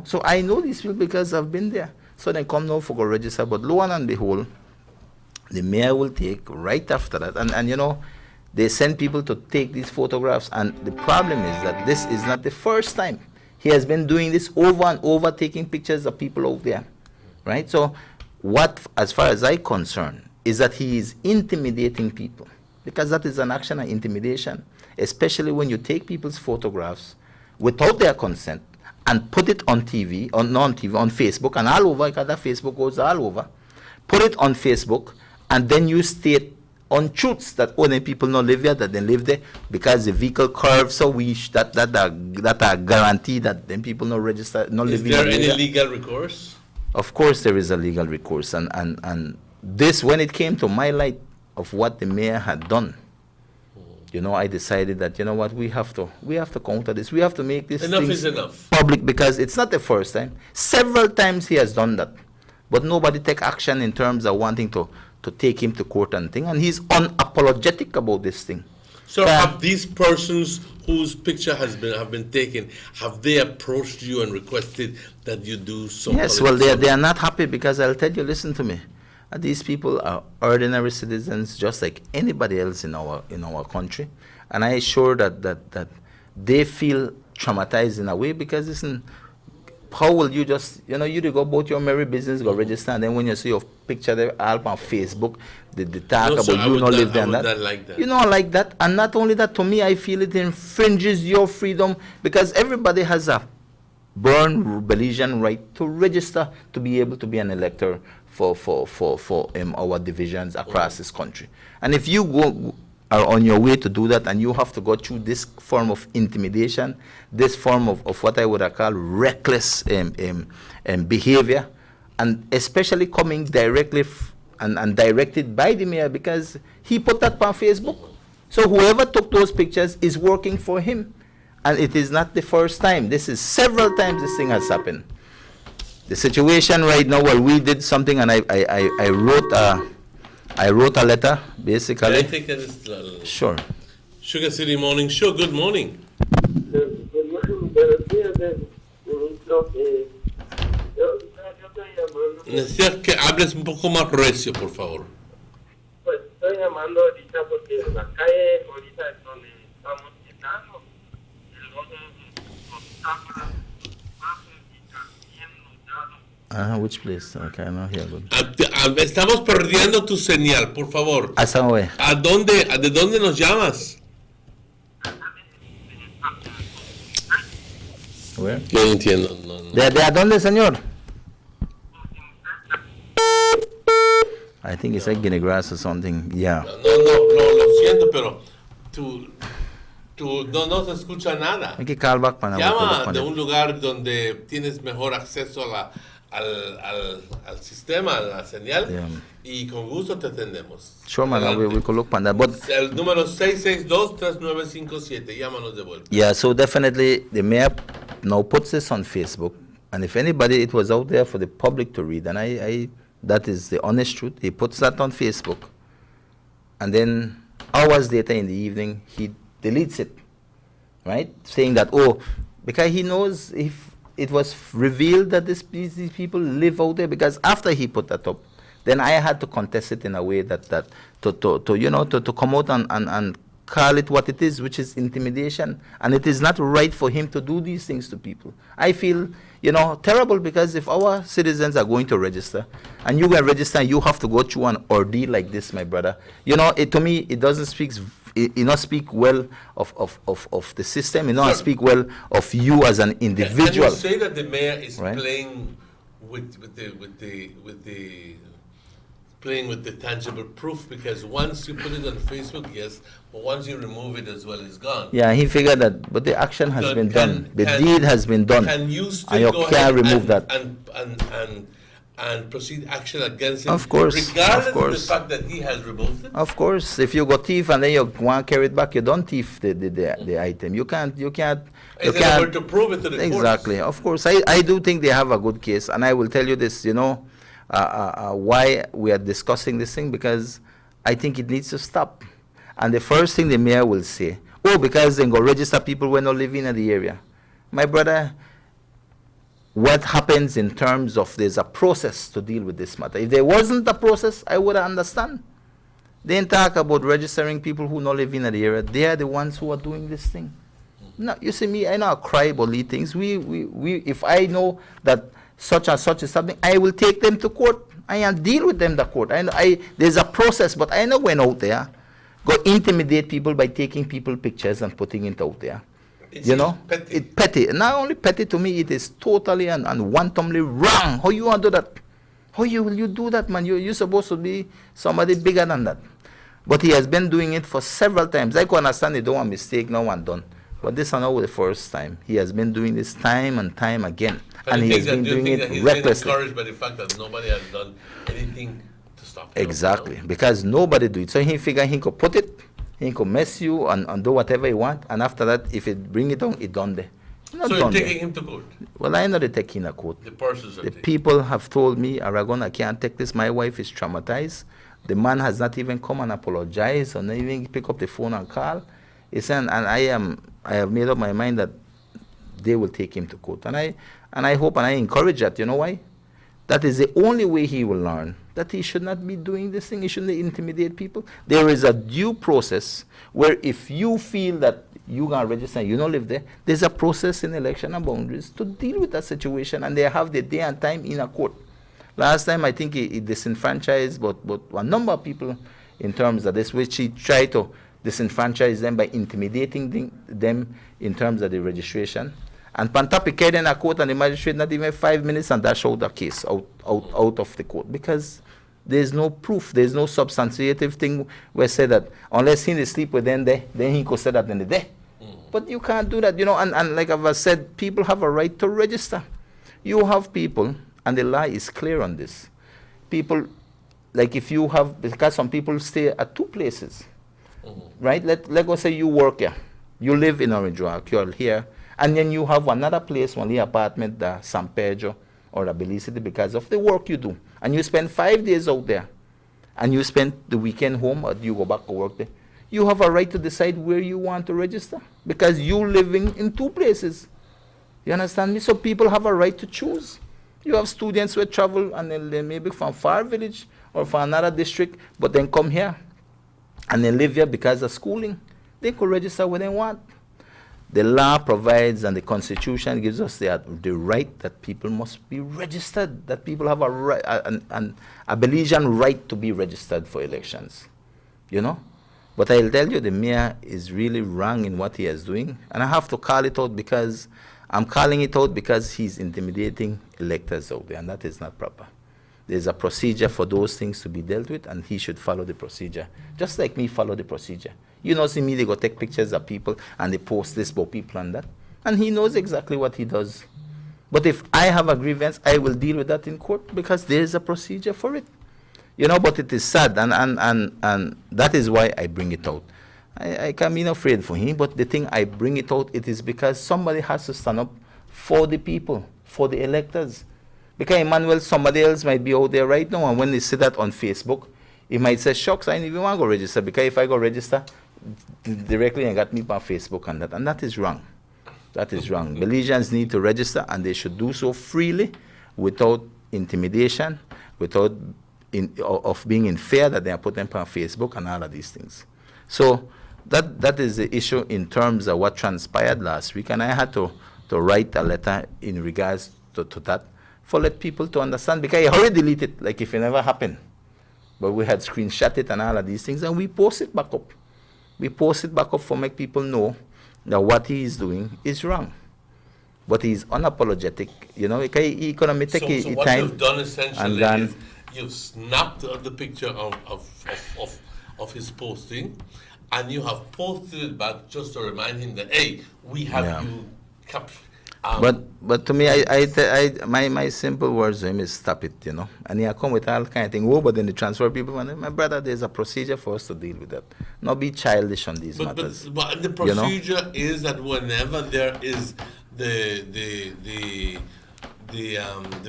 So I know these people because I've been there. So they come now for go register, but lo and behold, the mayor will take right after that, and they send people to take these photographs, and the problem is that this is not the first time. He has been doing this over and over, taking pictures of people out there, right? So what, as far as I'm concerned, is that he is intimidating people, because that is an action of intimidation, especially when you take people's photographs without their consent and put it on TV, on Facebook, and all over, because that Facebook goes all over. Put it on Facebook, and then you state untruths that only people not live here, that they live there because the vehicle curves so that are guaranteed that then people not register, not Is living there there. any legal recourse? Of course there is a legal recourse, and this, when it came to my light of what the mayor had done, I decided that, what, we have to counter this. We have to make this Enough is enough. public, because it's not the first time. Several times he has done that, but nobody take action in terms of wanting to take him to court and thing, and he's unapologetic about this thing. So have these persons whose picture have been taken, have they approached you and requested that you do something? Yes, well, they are not happy, because I'll tell you, listen to me. These people are ordinary citizens just like anybody else in our country, and I'm sure that they feel traumatized in a way, because listen, how will you just, you go about your merry business, go register, and then when you see your picture there all on Facebook, the talk about you not live there and that. Like that. You don't like that. And not only that, to me, I feel it infringes your freedom, because everybody has a born Belizean right to register to be able to be an elector for our divisions across this country. And if you are on your way to do that, and you have to go through this form of intimidation, this form of what I would call reckless behavior, and especially coming directly and directed by the mayor, because he put that on Facebook. So whoever took those pictures is working for him. And it is not the first time. This is several times this thing has happened. The situation right now, well, we did something, and I wrote a letter, basically. Can I take this? Sure. Sugar City Morning Show, good morning. Necesito que hables un poco más recio, por favor. Pues estoy llamando ahorita porque la calle ahorita es donde estamos llegando. Which place? Okay, no, here, good. Estamos perdiendo tu señal, por favor. ¿Hasta dónde? ¿De dónde nos llamas? Where? No entiendo. ¿De dónde, señor? I think it's like Guinea grass or something. Yeah. No, lo siento, pero tú no se escucha nada. Hay que call back para Llama de un lugar donde tienes mejor acceso al sistema, a la señal, y con gusto te atendemos. Sure, man, we could look on that. But el número 662-3957, llámanos de vuelta. Yeah, so definitely the mayor now puts this on Facebook, and if anybody, it was out there for the public to read, and I that is the honest truth. He puts that on Facebook, and then hours later in the evening, he deletes it, right? Saying that, because he knows if it was revealed that these people live out there, because after he put that up, then I had to contest it in a way that to come out and call it what it is, which is intimidation. And it is not right for him to do these things to people. I feel, terrible, because if our citizens are going to register, and you can register and you have to go through an ordeal like this, my brother, to me, it doesn't speak well of the system, speak well of you as an individual. Can you say that the mayor is right? playing with the tangible proof? Because once you put it on Facebook, yes, but once you remove it as well, it's gone. Yeah, he figured that, but the action has been done. The deed has been done. Can you and still you go can't ahead remove that. and proceed action against him? Of course, regardless of course. of the fact that he has removed it? Of course, if you go thief and then you want to carry it back, you don't thief the item. You can't. Is it able to prove it to the courts? Exactly. Of course, I do think they have a good case, and I will tell you this. Why we are discussing this thing, because I think it needs to stop. And the first thing the mayor will say, because they go register people who are not living in the area. My brother, what happens in terms of there's a process to deal with this matter. If there wasn't a process, I would understand. They ain't talk about registering people who not live in the area. They are the ones who are doing this thing. No, you see me, I not cry about these things. If I know that such and such is something, I will take them to court. I and deal with them in the court. There's a process, but I know when out there, go intimidate people by taking people pictures and putting it out there. Petty. It's petty. Not only petty, to me, it is totally and wantonly wrong. How you want to do that? How will you do that, man? You're supposed to be somebody bigger than that. But he has been doing it for several times. I can understand they don't want mistake, no one done. But this is not the first time. He has been doing this time and time again. And he has been doing it recklessly. Encouraged by the fact that nobody has done anything to stop him? Exactly, because nobody do it. So he figure he could put it, he could mess you and do whatever he want, and after that, if it bring it down, it done there. So you're taking him to court? Well, I know they take him to court. The persons are The people have told me, Aragon, I can't take this. My wife is traumatized. The man has not even come and apologize or not even pick up the phone and call. He said, and I have made up my mind that they will take him to court. And I hope and I encourage that. You know why? That is the only way he will learn that he should not be doing this thing. He shouldn't intimidate people. There is a due process where if you feel that you can register and you don't live there, there's a process in election and boundaries to deal with that situation, and they have the day and time in a court. Last time, I think he disenfranchised but a number of people in terms of this, which he tried to disenfranchise them by intimidating them in terms of the registration. And Pantapi carried in a court, and the magistrate not even 5 minutes and dash out the case out of the court, because there's no proof, there's no substantiative thing where say that unless he sleep with them there, then he could say that in the day. But you can't do that, and like I've said, people have a right to register. You have people, and the law is clear on this. People, like if you have, because some people stay at two places, right? Let go say you work here, you live in Orange Walk, you're here, and then you have another place, one apartment, the San Pedro or the Belicity, because of the work you do. And you spend 5 days out there, and you spend the weekend home, or you go back to work there. You have a right to decide where you want to register, because you're living in two places. You understand me? So people have a right to choose. You have students who travel, and they maybe from far village or from another district, but then come here, and they live here because of schooling. They could register where they want. The law provides, and the Constitution gives us the right that people must be registered, that people have a right, a Belizean right to be registered for elections, But I'll tell you, the mayor is really wrong in what he is doing, and I have to call it out, because I'm calling it out because he's intimidating electors out there, and that is not proper. There's a procedure for those things to be dealt with, and he should follow the procedure, just like me follow the procedure. See me, they go take pictures of people, and they post this about people and that. And he knows exactly what he does. But if I have a grievance, I will deal with that in court, because there is a procedure for it. But it is sad, and that is why I bring it out. I can't be afraid for him, but the thing I bring it out, it is because somebody has to stand up for the people, for the electors. Because Emmanuel, somebody else might be out there right now, and when they see that on Facebook, he might say, shucks, I don't even want to go register, because if I go register, directly I got me on Facebook and that is wrong. That is wrong. Belizeans need to register, and they should do so freely, without intimidation, without of being in fear that they are putting on Facebook and all of these things. So that is the issue in terms of what transpired last week, and I had to write a letter in regards to that for let people to understand, because I already deleted like if it never happened. But we had screenshot it and all of these things, and we post it back up. We post it back up for make people know that what he is doing is wrong. But he's unapologetic, you know. He gonna take so what time. you've done essentially and is you've snapped the picture of his posting, and you have posted it back just to remind him that, hey, we have you captured. But to me, my simple words to him is stop it, you know. And he come with all kind of thing. Oh, but then the transfer people, and my brother, there's a procedure for us to deal with that. Not be childish on these matters. But the procedure is that whenever there is the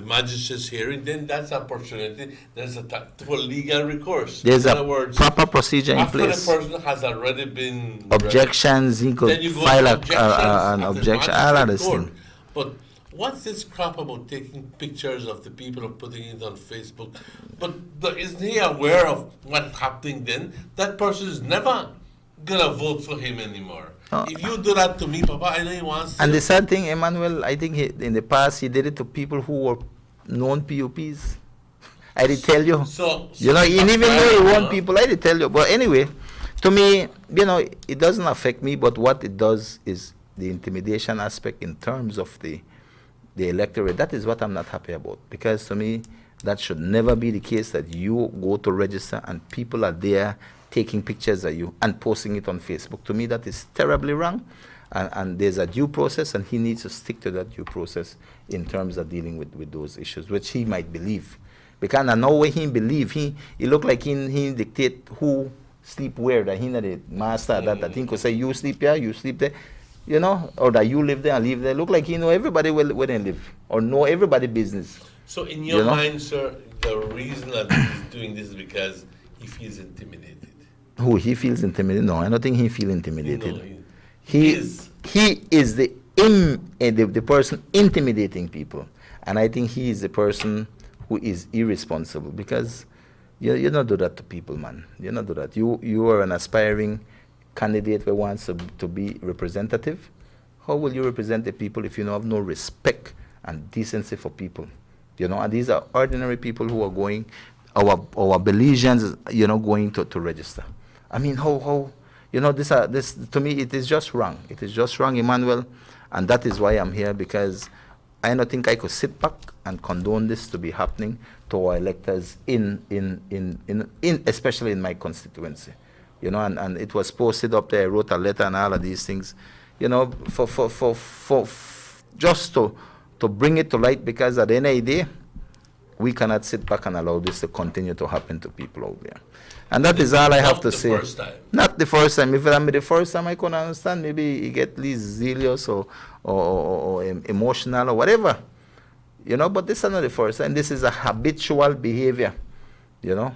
magistrate's hearing, then that's an opportunity. There's for legal recourse. There's in other a words, proper procedure in place. After the person has already been Objections, he could file an objection, all of this thing. But what's this crap about taking pictures of the people and putting it on Facebook? But isn't he aware of what's happening then? That person is never gonna vote for him anymore. If you do that to me, Papa, I know he wants to. And the sad thing, Emmanuel, I think in the past he did it to people who were known PUPs. I did tell you. You know, he didn't even know he won people. I did tell you. But anyway, to me, you know, it doesn't affect me, but what it does is the intimidation aspect in terms of the electorate. That is what I'm not happy about, because to me that should never be the case, that you go to register and people are there taking pictures of you and posting it on Facebook. To me that is terribly wrong, and there's a due process, and he needs to stick to that due process in terms of dealing with those issues, which he might believe, because I know when he believe, he look like he dictate who sleep where, that he not the master, that I think could say you sleep here, you sleep there, you know, or that you live there and live there. Look like he know everybody where they live, or know everybody business. So in your mind, sir, the reason that he's doing this is because he feels intimidated. Who, he feels intimidated? No, I don't think he feels intimidated. No, he is the person intimidating people, and I think he is the person who is irresponsible, because you don't do that to people, man. You don't do that. You are an aspiring candidate who wants to be representative. How will you represent the people if you have no respect and decency for people? You know, and these are ordinary people who are going, our Belizeans, you know, going to register. I mean, how you know, this to me it is just wrong. It is just wrong, Emmanuel, and that is why I'm here, because I don't think I could sit back and condone this to be happening to our electors in especially in my constituency. You know, and it was posted up there. I wrote a letter and all of these things, you know, for just to bring it to light, because at the end of the day, we cannot sit back and allow this to continue to happen to people out there. And that is all I have to say. Not the first time. Not the first time. If it had been the first time, I could understand. Maybe he get least zealous or emotional or whatever, you know. But this is not the first time. This is a habitual behavior, you know.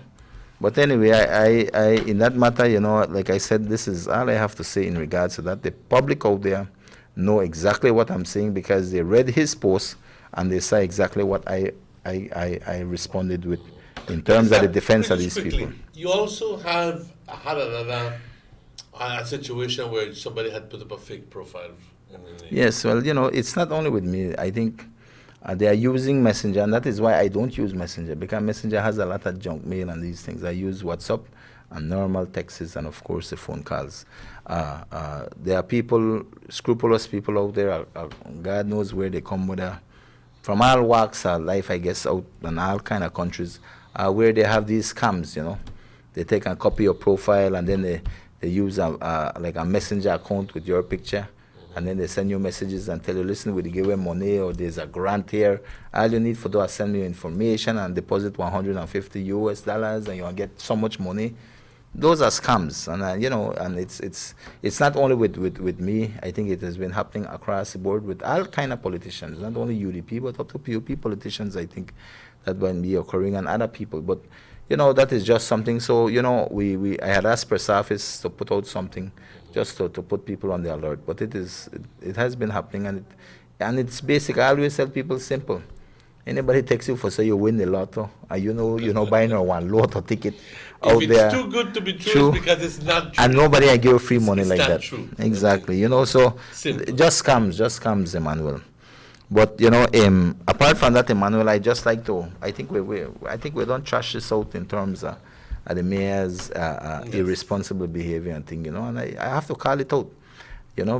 But anyway, I in that matter, you know, like I said, this is all I have to say in regards to that. The public out there know exactly what I'm saying, because they read his post and they saw exactly what I responded with in terms of the defense of these people. You also have had another situation where somebody had put up a fake profile. Yes, well, you know, it's not only with me. I think they are using Messenger, and that is why I don't use Messenger, because Messenger has a lot of junk mail and these things. I use WhatsApp and normal texts and, of course, the phone calls. There are people, scrupulous people out there, God knows where they come with from all walks of life, I guess, out in all kind of countries, where they have these scams, you know. They take a copy of profile, and then they use like a messenger account with your picture, and then they send you messages and tell you, listen, we'll give you money, or there's a grant here. All you need for that is send you information and deposit $150 and you'll get so much money. Those are scams, and you know, and it's not only with me. I think it has been happening across the board with all kind of politicians, not only UDP but up to PUP politicians. I think that will be occurring, and other people. But you know, that is just something. So you know, I had asked press office to put out something just to put people on the alert. But it has been happening, and it's basic. I always tell people simple. Anybody takes you for say you win the lotto, and you know buying one lotto ticket out If there. it's too good to be true, it's because it's not true. And nobody I give free money It's like not that. true. Exactly. So Simple. just comes, Emmanuel. But apart from that, Emmanuel, I just like to. I think we don't trash this out in terms of the mayor's irresponsible behavior and thing. And I have to call it out.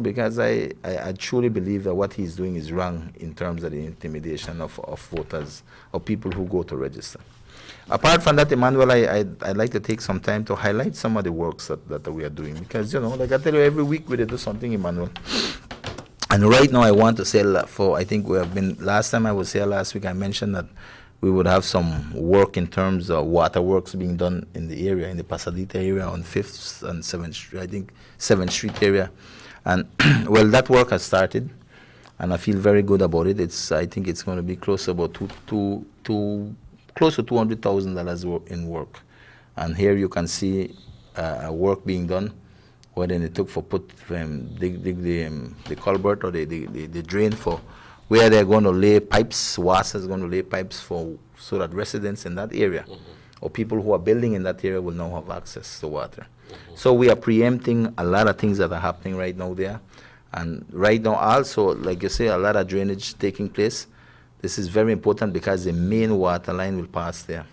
Because I truly believe that what he's doing is wrong in terms of the intimidation of voters or people who go to register. Apart from that, Emmanuel, I'd like to take some time to highlight some of the works that we are doing because, like I tell you, every week we do something, Emmanuel. And right now I want to say last time I was here last week, I mentioned that we would have some work in terms of water works being done in the area, in the Pasadena area on 5th and 7th Street, I think 7th Street area. And well, that work has started, and I feel very good about it. I think it's going to be close to about close to $200,000 in work. And here you can see work being done. What then it took for dig the culvert or the drain for where they're going to lay pipes. WASA is going to lay pipes so that residents in that area or people who are building in that area will now have access to water. So we are preempting a lot of things that are happening right now there. And right now also, like you say, a lot of drainage taking place. This is very important because the main water line will pass there.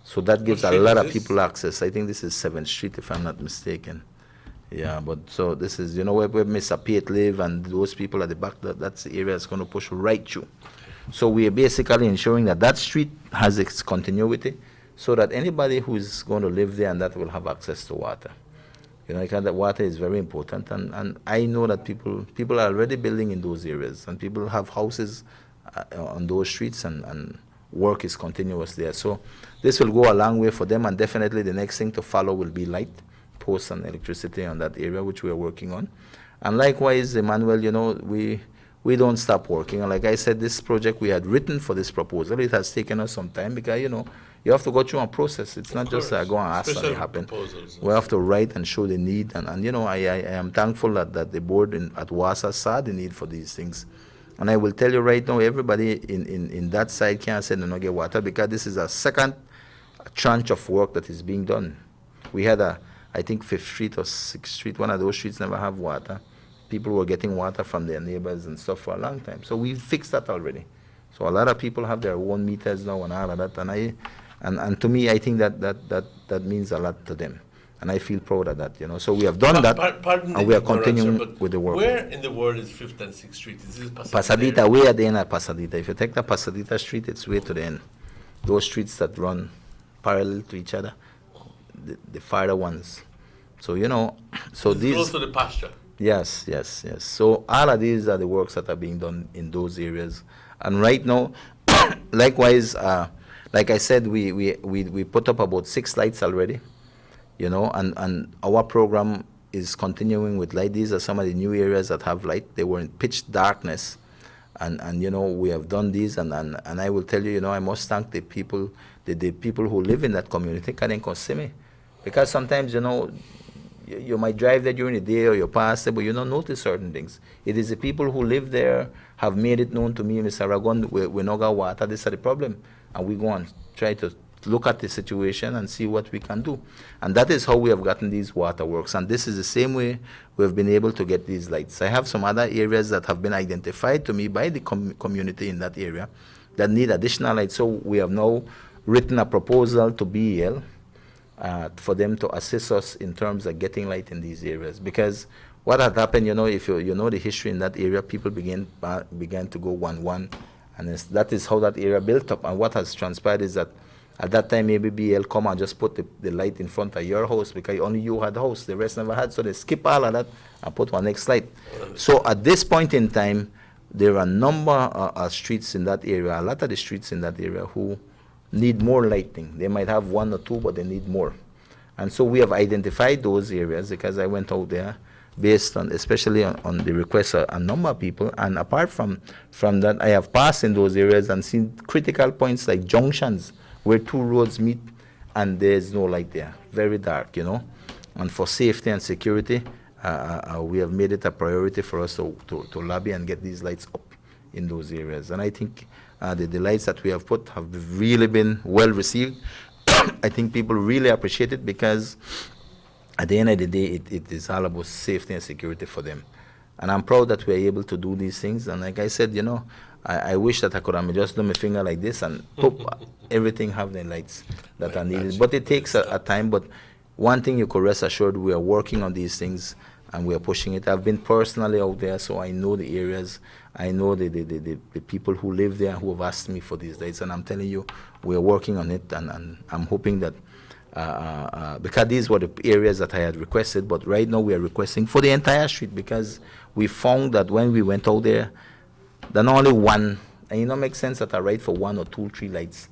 So that gives a lot of people access. I think this is 7th Street, if I'm not mistaken. Yeah, but so this is, where Mr. Pate live and those people at the back, that's the area that's going to push right through. So we are basically ensuring that street has its continuity, so that anybody who is going to live there and that will have access to water. Because that water is very important, and I know that people are already building in those areas, and people have houses on those streets, and work is continuous there. So this will go a long way for them, and definitely the next thing to follow will be light posts and electricity on that area, which we are working on. And likewise, Emmanuel, we don't stop working. And like I said, this project we had written for this proposal, it has taken us some time because, you have to go through a process. It's not just go and ask and it happen. We have to write and show the need. And I am thankful that the board at WASA saw the need for these things. And I will tell you right now, everybody in that side can't say no get water because this is a second tranche of work that is being done. We had I think 5th Street or 6th Street, one of those streets never have water. People were getting water from their neighbors and stuff for a long time. So we fixed that already. So a lot of people have their own meters now and all of that. And to me, I think that means a lot to them. And I feel proud of that, So we have done that, and we are continuing with the work. Where in the world is 5th and 6th Street? Is this Pasadena, way at the end of Pasadena. If you take the Pasadena Street, it's way to the end. Those streets that run parallel to each other, the farther ones. So, so it's these... close to the pasture. Yes. So all of these are the works that are being done in those areas. And right now, likewise, like I said, we put up about 6 lights already, and our program is continuing with light. These are some of the new areas that have light. They were in pitch darkness, and we have done these, and I will tell you, I must thank the people who live in that community, can see me, because sometimes, you might drive there during the day or you pass there, but you don't notice certain things. It is the people who live there have made it known to me, Mr. Aragon, we no got water, this is the problem. And we go and try to look at the situation and see what we can do. And that is how we have gotten these water works. And this is the same way we have been able to get these lights. I have some other areas that have been identified to me by the community in that area that need additional lights. So we have now written a proposal to BEL for them to assist us in terms of getting light in these areas. Because what had happened, if you know the history in that area, people began to go 1-1, and that is how that area built up. And what has transpired is that at that time, maybe BL come and just put the light in front of your house because only you had the house, the rest never had. So they skip all of that and put one next light. So at this point in time, there are a number of streets in that area, a lot of the streets in that area who need more lighting. They might have 1 or 2, but they need more. And so we have identified those areas because I went out there based on, especially on the request of a number of people. And apart from that, I have passed in those areas and seen critical points like junctions where 2 roads meet and there's no light there. Very dark, And for safety and security, we have made it a priority for us to lobby and get these lights up in those areas. And I think the lights that we have put have really been well received. I think people really appreciate it because at the end of the day, it is all about safety and security for them. And I'm proud that we're able to do these things. And like I said, you know, I wish that I could have just done my finger like this and pop, everything have the lights that are needed. But it takes a time. But one thing you could rest assured, we are working on these things and we are pushing it. I've been personally out there, so I know the areas. I know the people who live there who have asked me for these lights. And I'm telling you, we are working on it. And I'm hoping that because these were the areas that I had requested, but right now we are requesting for the entire street because we found that when we went out there, then only one, and it don't make sense that I write for 1 or 2, 3 lights.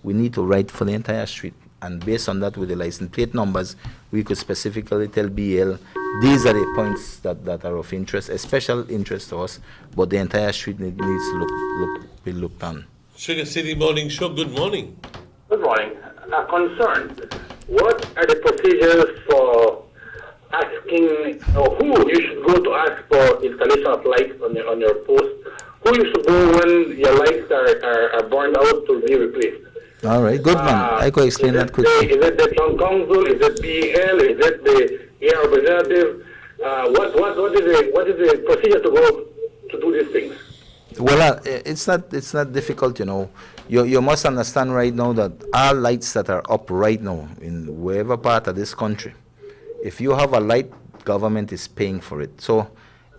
We need to write for the entire street. And based on that, with the license plate numbers, we could specifically tell BL, these are the points that are of interest, a special interest to us, but the entire street needs to be looked on. Sugar City Morning Show, good morning. Good morning. A concern. What are the procedures for asking, or who you should go to ask for installation of lights on your post? Who you should go when your lights are burned out to be replaced? All right, good man. I could explain that quickly. Is it the town council? Is it BL? Is it the air representative? What is the procedure to go to do these things? Well, it's not difficult, you know. You must understand right now that all lights that are up right now in wherever part of this country, if you have a light, government is paying for it. So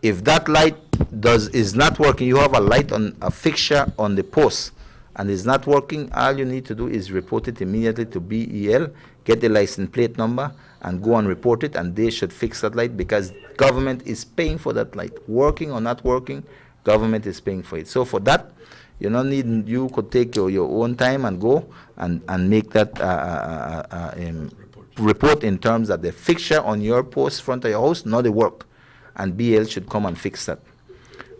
if that light is not working, you have a light on a fixture on the post and it's not working, all you need to do is report it immediately to BEL, get the license plate number and go and report it, and they should fix that light because government is paying for that light. Working or not working, government is paying for it. So for that, you could take your own time and go and make that report in terms that the fixture on your post front of your house, not the work, and BL should come and fix that.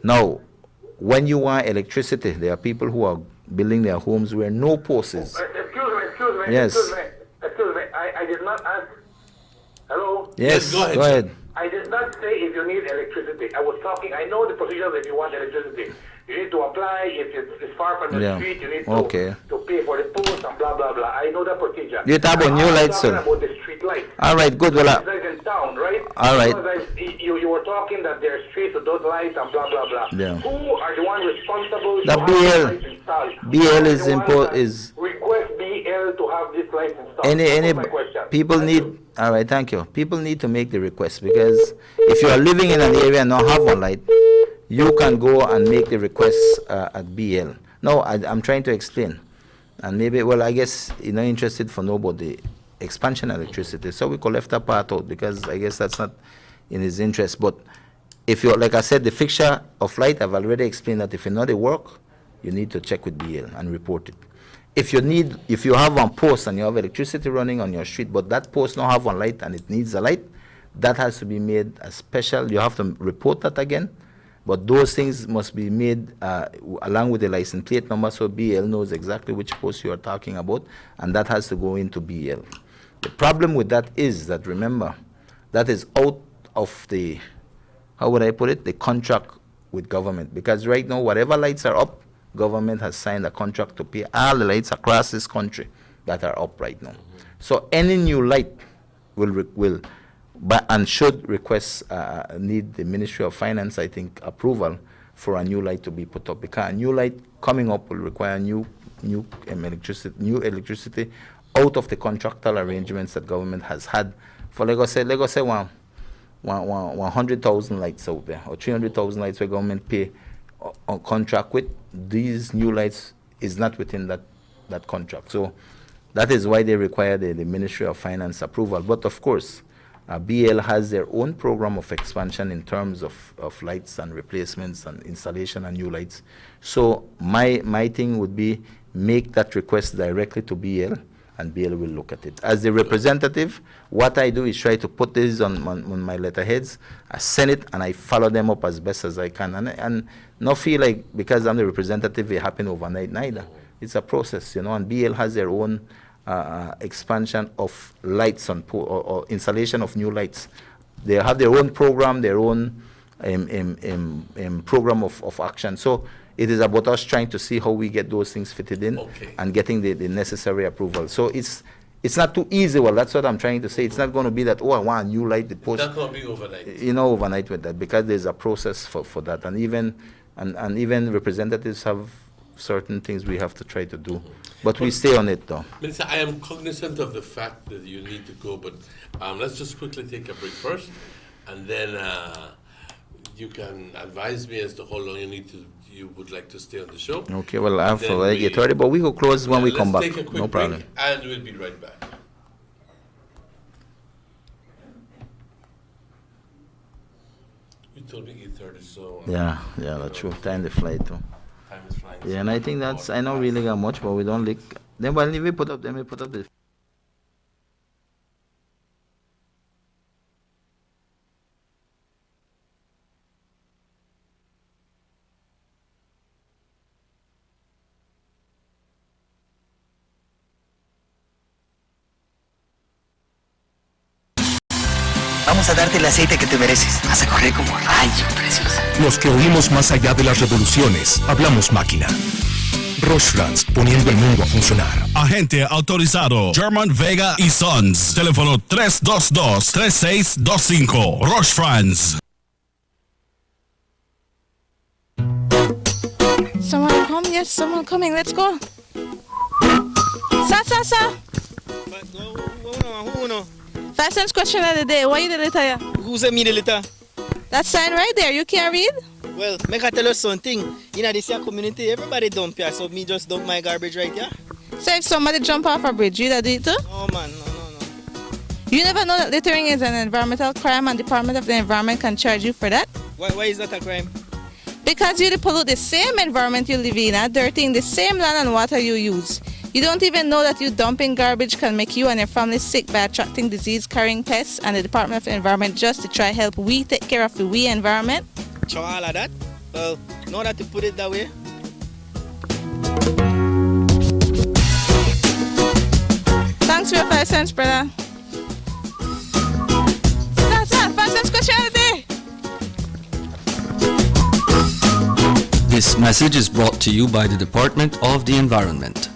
Now, when you want electricity, there are people who are building their homes where no post is. Excuse me. Yes. Excuse me. I did not ask. Hello? Yes, go ahead. I did not say if you need electricity. I was talking, I know the procedures if you want electricity. You need to apply, if it's far from the street, you need to pay for the post and blah, blah, blah. I know that procedure. You talk about new lights, sir. I'm talking about the street lights. All right, good. Well, in town, right? All right. Because you were talking that there are streets with those lights and blah, blah, blah. Yeah. Who are the ones responsible The to have these lights installed? BL is request BL to have this lights installed. Any my question. people need. All right, thank you. People need to make the request because if you are living in an area and not have one light, you can go and make the request at BL. No, I'm trying to explain, and maybe I guess you're not interested for nobody expansion electricity, so we could left that part out because I guess that's not in his interest. But if you, like I said, the fixture of light, I've already explained that if you know the work, you need to check with BL and report it. If you have one post and you have electricity running on your street, but that post don't have one light and it needs a light, that has to be made a special. You have to report that again, but those things must be made along with the license plate number, so BL knows exactly which post you are talking about, and that has to go into BL. The problem with that is that, remember, that is out of the, how would I put it, the contract with government, because right now whatever lights are up, government has signed a contract to pay all the lights across this country that are up right now. So any new light will and should request, need the Ministry of Finance, I think, approval for a new light to be put up, because a new light coming up will require new electricity out of the contractual arrangements that government has had for, like I say 100,000 lights out there, or 300,000 lights where government pay on contract with. These new lights is not within that contract. So that is why they require the Ministry of Finance approval. But of course, BL has their own program of expansion in terms of lights and replacements and installation and new lights. So my thing would be make that request directly to BL, and BL will look at it. As the representative, what I do is try to put this on my letterheads, I send it, and I follow them up as best as I can. And not feel like because I'm the representative, it happened overnight, neither. It's a process, and BL has their own expansion of lights or installation of new lights. They have their own program, their own program of action. So It is about us trying to see how we get those things fitted in and getting the necessary approval. So it's not too easy. Well, that's what I'm trying to say. It's not going to be that, I want a new light, the post. It's not going to be overnight. Overnight with that, because there's a process for that. And even representatives have certain things we have to try to do. But we stay on it, though. Minister, I am cognizant of the fact that you need to go, but let's just quickly take a break first, and then you can advise me as to how long you would like to stay on the show. Okay, well, I have to get ready, but we will close when we come back. Let's take a quick break, and we'll be right back. You told me 8:30, so... Yeah, that's true. Time to fly, too. Time is flying. Yeah, and I think I don't really got much, but we don't leak. Then when we put up the... Vamos a darte el aceite que te mereces. Vas a correr como rayo, preciosa. Los que oímos más allá de las revoluciones, hablamos máquina. Rosfrans, poniendo el mundo a funcionar. Agente autorizado German Vega y Sons. Teléfono 322-3625. Rosfrans. Someone come? Yes, someone coming. Let's go. Sa. Fastest question of the day. Why you the letter? Who sent me the letter? That sign right there. You can't read? Well, make I tell you something. In this community, everybody dump here, so me just dump my garbage right here. So if somebody jump off a bridge, you that do it too? No, man, no. You never know that littering is an environmental crime and Department of the Environment can charge you for that? Why is that a crime? Because you pollute the same environment you live in, dirtying the same land and water you use. You don't even know that you dumping garbage can make you and your family sick by attracting disease-carrying pests, and the Department of the Environment just to try help we take care of the environment. Sure, all of that? Well, know that you put it that way. Thanks for your 5 cents, brother. That's 5 cents question of the day. This message is brought to you by the Department of the Environment.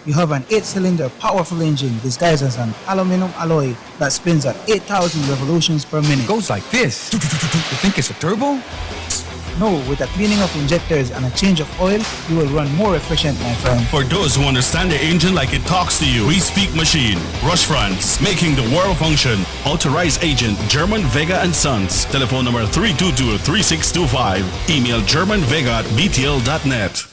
You have an 8-cylinder powerful engine disguised as an aluminum alloy that spins at 8,000 revolutions per minute. Goes like this. You think it's a turbo? No, with a cleaning of injectors and a change of oil, you will run more efficient, my friend. For those who understand the engine like it talks to you, we speak machine. Rush France, making the world function. Authorized agent German Vega and Sons. Telephone number 322-3625. Email germanvega@btl.net.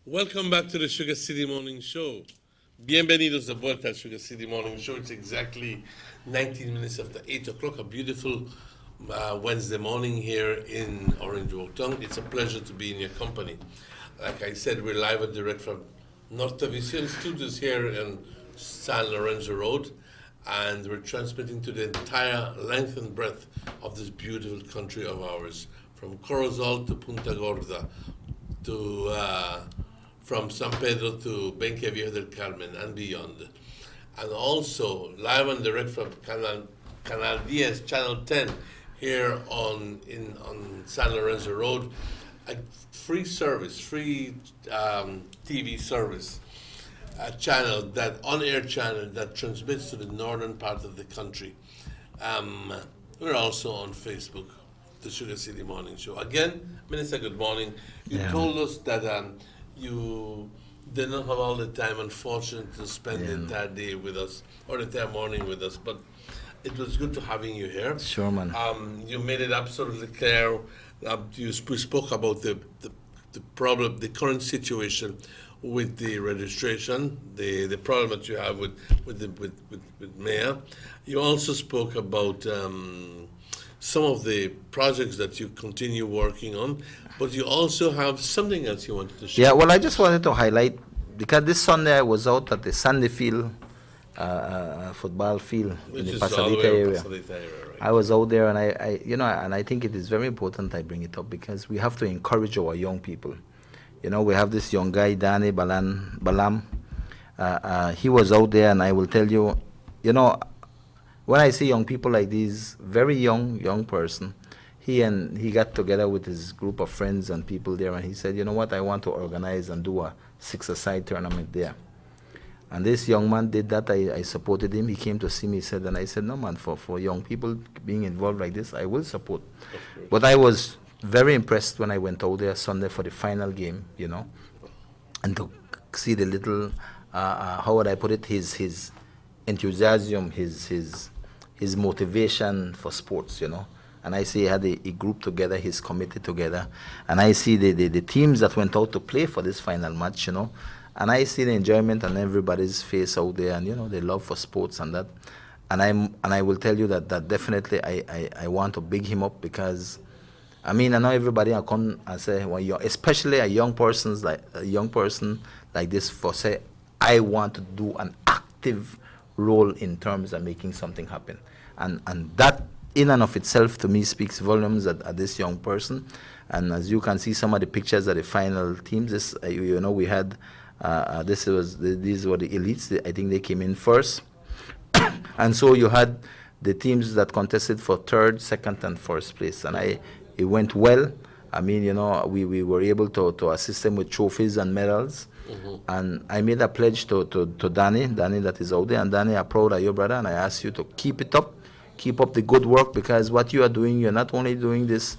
Welcome back to the Sugar City Morning Show. Bienvenidos de vuelta al Sugar City Morning Show. It's exactly 19 minutes after 8 o'clock. A beautiful Wednesday morning here in Orange Walk. It's a pleasure to be in your company. Like I said, we're live and direct from Nortavision Studios here in San Lorenzo Road. And we're transmitting to the entire length and breadth of this beautiful country of ours. From Corozal to Punta Gorda to... from San Pedro to Benque Viejo del Carmen and beyond. And also live and direct from Canal 10, Channel 10, here on San Lorenzo Road, a free service, free TV service channel, that on-air channel that transmits to the northern part of the country. We're also on Facebook. the Sugar City Morning Show. Again, Minister, good morning. You Yeah. told us that you did not have all the time, unfortunately, to spend the entire day with us or the entire morning with us, but it was good to having you here. Sure, man. You made it absolutely clear. You spoke about the problem, the current situation with the registration, the problem that you have with Mayor. You also spoke about some of the projects that you continue working on, but you also have something else you wanted to share. Yeah, well, I just wanted to highlight, because this Sunday I was out at the Sandy Field, football field Which in the is all the Pasadena way in area. Pasadena area, right. I was out there, and I think it is very important I bring it up, because we have to encourage our young people. We have this young guy, Danny Balam. He was out there, and I will tell you, when I see young people like these, very young person, he got together with his group of friends and people there, and he said, you know what, I want to organize and do a six-a-side tournament there. And this young man did that. I supported him. He came to see me, and I said, no, man, for young people being involved like this, I will support. But I was very impressed when I went out there Sunday for the final game, and to see the little, how would I put it, his enthusiasm, his motivation for sports, And I see he had a group together, his committee together, and I see the teams that went out to play for this final match, And I see the enjoyment on everybody's face out there, and the love for sports and that. And I will tell you that definitely I want to big him up, because I know everybody will come and say, well, especially a young person like this, for say, I want to do an active role in terms of making something happen, and that in and of itself to me speaks volumes at this young person. And as you can see, some of the pictures of the final teams, we had. These were the elites. I think they came in first. And so you had the teams that contested for third, second, and first place. And it went well. We were able to assist them with trophies and medals. Mm-hmm. And I made a pledge to Danny that is out there. And Danny, I'm proud of you, brother. And I ask you to keep it up. Keep up the good work, because what you are doing, you're not only doing this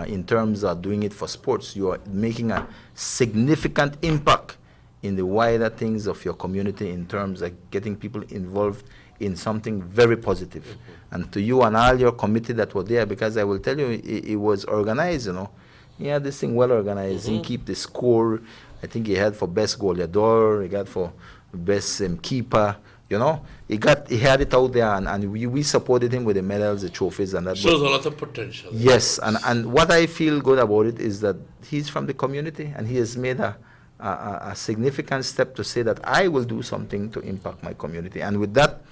in terms of doing it for sports. You are making a significant impact in the wider things of your community, in terms of getting people involved in something very positive. Mm-hmm. And to you and all your committee that were there, because I will tell you, it was organized, He had this thing well organized. Mm-hmm. He keep the score. I think he had for best goleador, he got for best keeper, He had it out there, and we supported him with the medals, the trophies, and that. Shows a lot of potential. Yes, and what I feel good about it is that he's from the community, and he has made a significant step to say that I will do something to impact my community. And with that,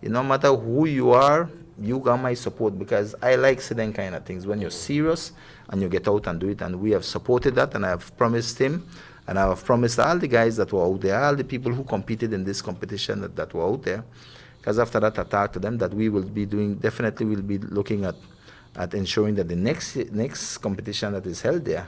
no matter who you are, you got my support, because I like certain kind of things. When you're serious and you get out and do it, and we have supported that, and I have promised him, and I have promised all the guys that were out there, all the people who competed in this competition that were out there, because after that I talked to them that we will be doing, definitely will be looking at ensuring that the next competition that is held there,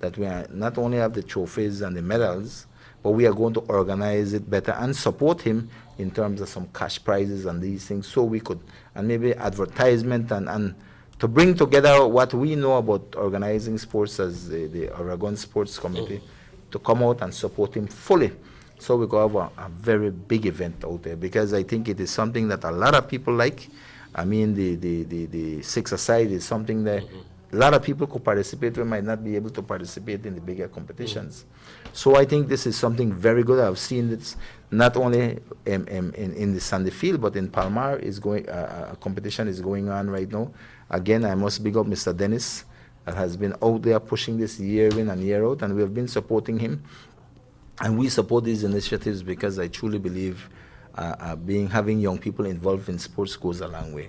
that we not only have the trophies and the medals, but we are going to organize it better and support him in terms of some cash prizes and these things, so we could, and maybe advertisement, and to bring together what we know about organizing sports as the Oregon Sports Committee, to come out and support him fully, so we could have a very big event out there, because I think it is something that a lot of people like. The six-a-side is something that a lot of people could participate. We might not be able to participate in the bigger competitions. So I think this is something very good. I've seen this not only in the Sandy Field, but in Palmar is going. A competition is going on right now. Again, I must big up Mr. Dennis, that has been out there pushing this year in and year out, and we have been supporting him. And we support these initiatives because I truly believe having young people involved in sports goes a long way.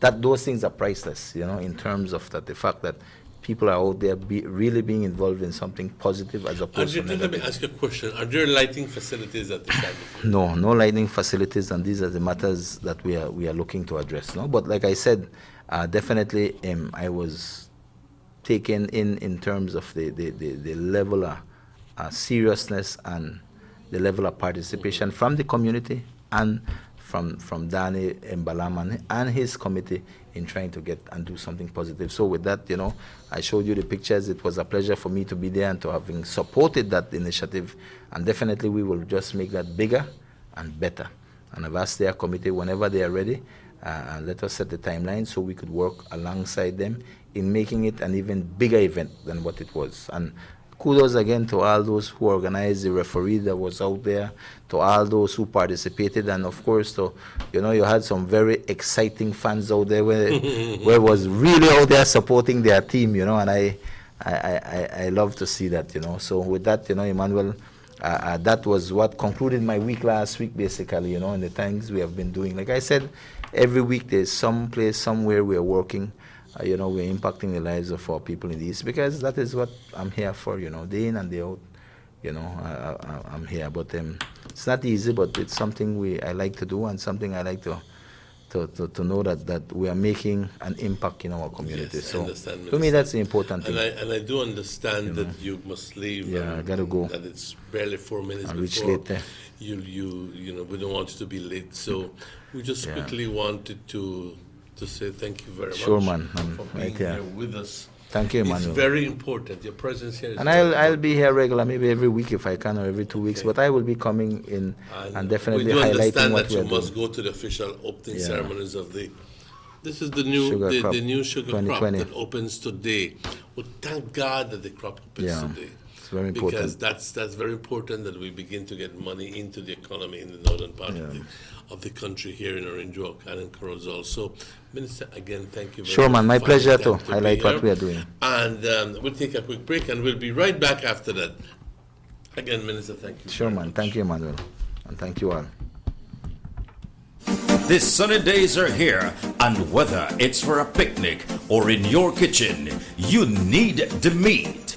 Those things are priceless, in terms of the fact that people are out there really being involved in something positive as opposed to negative. Let me ask you a question. Are there lighting facilities at the Sandy Field? No lighting facilities, and these are the matters that we are looking to address. No, but like I said, definitely I was taken in terms of the level of seriousness and the level of participation from the community and from Danny Mbalaman and his committee in trying to get and do something positive. So with that, I showed you the pictures. It was a pleasure for me to be there and to having supported that initiative. And definitely we will just make that bigger and better. And I've asked their committee whenever they are ready, and let us set the timeline so we could work alongside them in making it an even bigger event than what it was. And kudos again to all those who organized, the referee that was out there, to all those who participated, and of course, to, you had some very exciting fans out there where was really out there supporting their team, and I love to see that, So with that, Emmanuel, that was what concluded my week last week, basically, and the things we have been doing. Like I said, every week there's some place, somewhere we are working. We're impacting the lives of our people in the East, because that is what I'm here for, day in and day out. I'm here. But it's not easy, but it's something I like to do, and something I like to know that we are making an impact in our community. Yes, so understand, to me, that's the important thing. And I do understand that you must leave. Yeah, I gotta go. That it's barely 4 minutes I'll reach before. late there. We don't want you to be late. So we just quickly wanted to say thank you very much. Sure, man. For being here with us. Thank you, Emmanuel. It's very important. Your presence here is and I'll be here regular, maybe every week if I can, or every 2 weeks. But I will be coming in and definitely we do highlighting understand what that we are you doing. must go to the official opening Yeah. ceremonies of the. This is the new Sugar crop, the new sugar crop 2020. that opens today. Well, thank God that the crop opens today. It's very important. Because that's very important that we begin to get money into the economy in the northern part of the country here in Orange Walk and in Corozal. So, Minister, again, thank you very much. Sure, man. My for pleasure finding to time highlight be what here. we are doing. And we'll take a quick break, and we'll be right back after that. Again, Minister, thank you. Sure, man. Thank you, Emmanuel. And thank you all. The sunny days are here, and whether it's for a picnic or in your kitchen, you need the meat.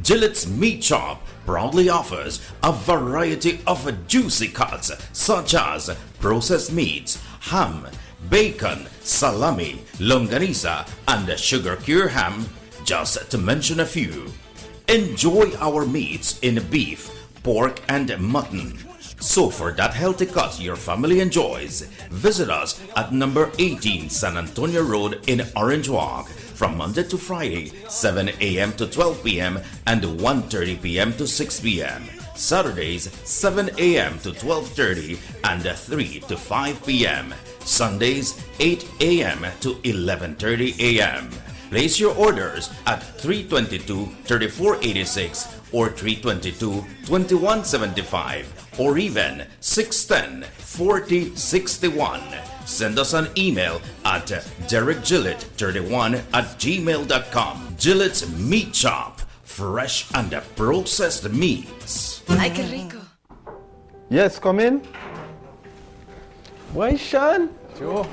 Gillette's Meat Shop proudly offers a variety of juicy cuts such as processed meats, ham, bacon, salami, longanisa, and sugar cure ham, just to mention a few. Enjoy our meats in beef, pork, and mutton. So for that healthy cut your family enjoys, visit us at number 18 San Antonio Road in Orange Walk from Monday to Friday, 7 a.m. to 12 p.m. and 1:30 p.m. to 6 p.m. Saturdays, 7 a.m. to 12:30 and 3 to 5 p.m. Sundays, 8 a.m. to 11:30 a.m. Place your orders at 322-3486 or 322-2175 or even 610-4061. Send us an email at derekgillett31@gmail.com. Gillette's Meat Shop, fresh and processed meats. Ay, qué rico. Yes, come in. Why, Sean? Joe.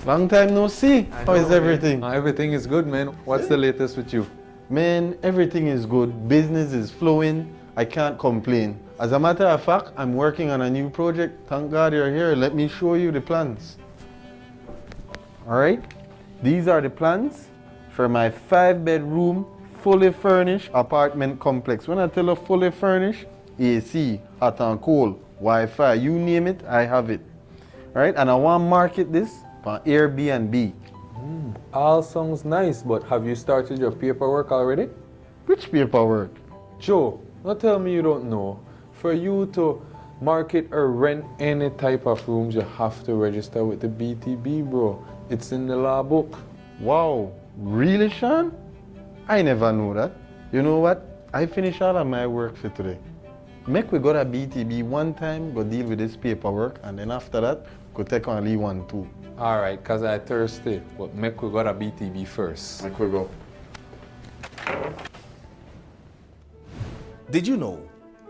Long time no see. How is everything? Everything is good, man. What's the latest with you? Man, everything is good. Business is flowing. I can't complain. As a matter of fact, I'm working on a new project. Thank God you're here. Let me show you the plans. All right? These are the plans for my 5-bedroom, fully furnished apartment complex. When I tell you fully furnished, AC, hot and cold, Wi-Fi, you name it, I have it. All right? And I want to market this on Airbnb. All sounds nice, but have you started your paperwork already? Which paperwork? Joe, don't tell me you don't know. For you to market or rent any type of rooms, you have to register with the BTB, bro. It's in the law book. Wow, really, Sean? I never knew that. You know what? I finished all of my work for today. Make we go to BTB one time, go deal with this paperwork, and then after that, go take on Lee one too. All right, cause I thirsty, but make we go to BTB first. Make we go. Did you know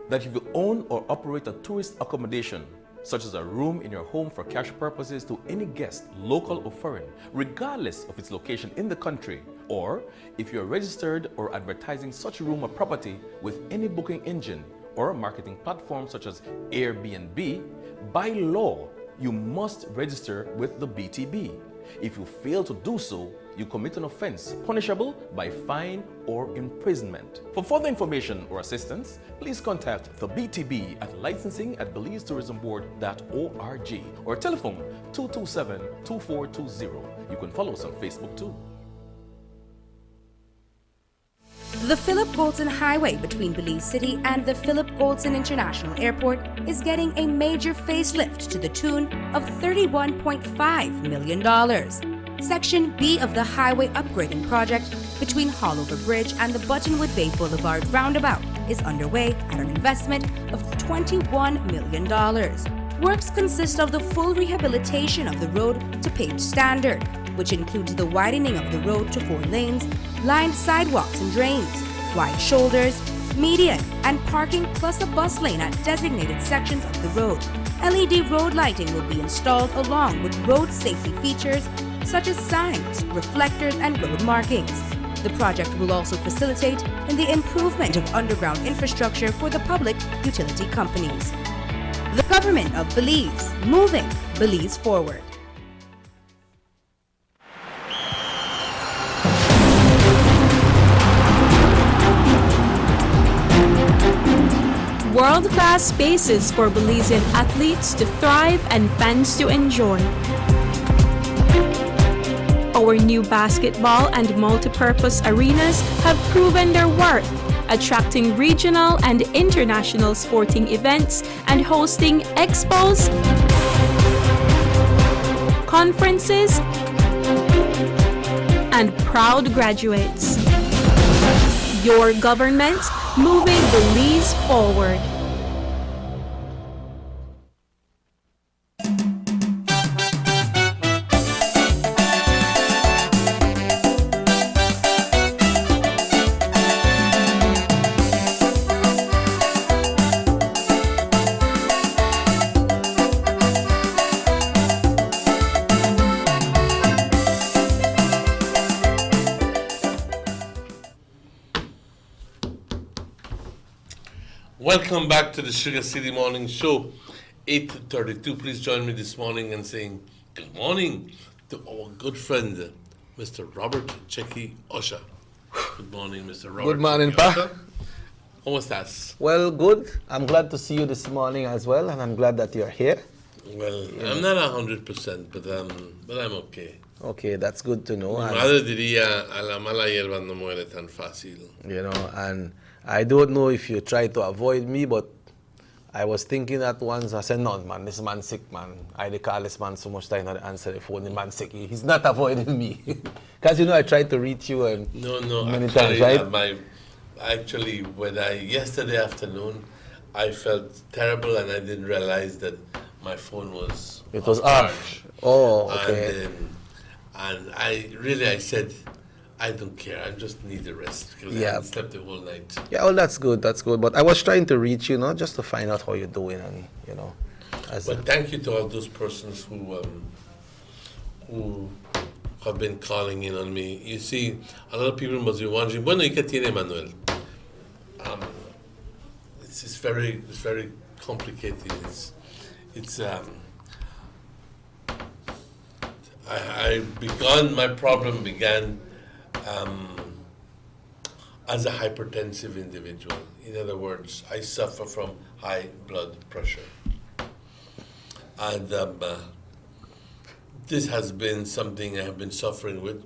that if you own or operate a tourist accommodation, such as a room in your home for cash purposes to any guest, local or foreign, regardless of its location in the country, or if you're registered or advertising such a room or property with any booking engine or marketing platform such as Airbnb, by law, you must register with the BTB. If you fail to do so, you commit an offense punishable by fine or imprisonment. For further information or assistance, please contact the BTB at licensing@belizetourismboard.org or telephone 227-2420. You can follow us on Facebook too. The Philip Goldson Highway between Belize City and the Philip Goldson International Airport is getting a major facelift to the tune of $31.5 million. Section B of the highway upgrading project between Haulover Bridge and the Buttonwood Bay Boulevard roundabout is underway at an investment of $21 million. Works consist of the full rehabilitation of the road to paved standard, which includes the widening of the road to 4 lanes, lined sidewalks and drains, wide shoulders, median, and parking plus a bus lane at designated sections of the road. LED road lighting will be installed along with road safety features such as signs, reflectors, and road markings. The project will also facilitate in the improvement of underground infrastructure for the public utility companies. The government of Belize, moving Belize forward. World-class spaces for Belizean athletes to thrive and fans to enjoy. Our new basketball and multipurpose arenas have proven their worth, attracting regional and international sporting events and hosting expos, conferences, and proud graduates. Your government moving Belize forward. Welcome back to the Sugar City Morning Show, 8:32. Please join me this morning in saying good morning to our good friend, Mr. Robert Checky Osha. Good morning, Mr. Robert. Good morning, Checky Pa. Osha. ¿Cómo estás? Well, good. I'm glad to see you this morning as well, and I'm glad that you're here. Well, I'm not 100%, but I'm okay. Okay, that's good to know. Mi And, madre diría, a la mala hierba no muere tan fácil. you know, and I don't know if you try to avoid me, but I was thinking that once. I said, no, man, this man sick, man. I call this man so much time, not answer the phone. The man sick. He's not avoiding me. Because, you know, I tried to reach you and No, many actually, times, right? Yesterday afternoon, I felt terrible and I didn't realize that my phone was It was off. Oh, okay. And I said, I don't care. I just need a rest because I Yeah. haven't slept the whole night. Yeah, well, that's good. That's good. But I was trying to reach you, just to find out how you're doing, and you know. But thank you to all those persons who have been calling in on me. You see, a lot of people must be wondering, bueno, ¿y qué tiene Manuel? It's very complicated. My problem began as a hypertensive individual. In other words, I suffer from high blood pressure. And this has been something I have been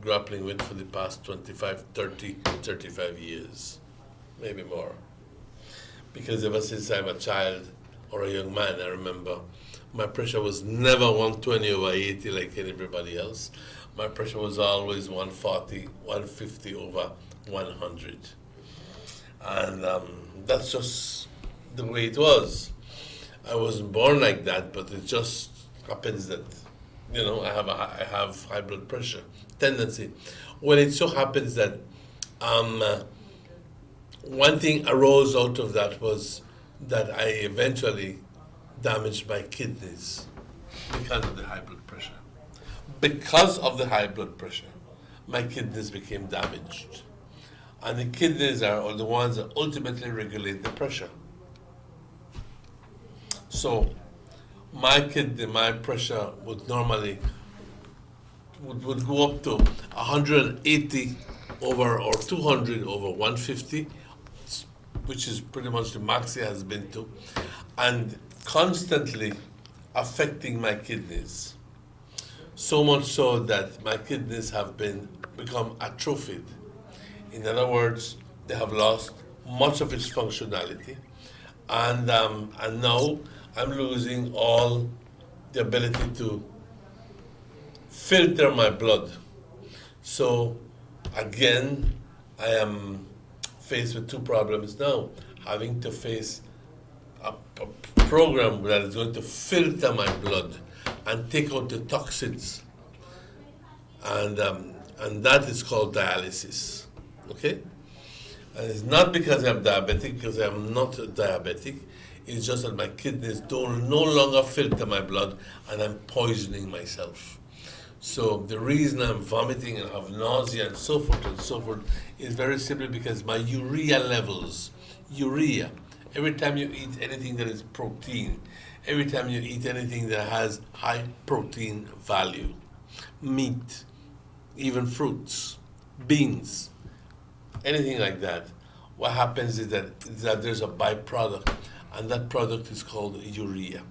grappling with for the past 35 years, maybe more. Because ever since I'm a child or a young man, I remember my pressure was never 120/80 like everybody else. My pressure was always 140, 150 over 100. And that's just the way it was. I wasn't born like that, but it just happens that, I have high blood pressure tendency. Well, it so happens that one thing arose out of that was that I eventually damaged my kidneys because of the high blood pressure. Because of the high blood pressure, my kidneys became damaged. And the kidneys are the ones that ultimately regulate the pressure. So my pressure would normally would go up to 180 over or 200 over 150, which is pretty much the max it has been to, and constantly affecting my kidneys. So much so that my kidneys have become atrophied. In other words, they have lost much of its functionality, and now I'm losing all the ability to filter my blood. So again, I am faced with two problems now: having to face a program that is going to filter my blood and take out the toxins, and that is called dialysis. Okay, and it's not because I'm diabetic, because I'm not diabetic. It's just that my kidneys don't no longer filter my blood, and I'm poisoning myself. So the reason I'm vomiting and have nausea and so forth is very simply because my urea levels, every time you eat anything that is protein, every time you eat anything that has high protein value, meat, even fruits, beans, anything like that, what happens is that there's a byproduct, and that product is called urea.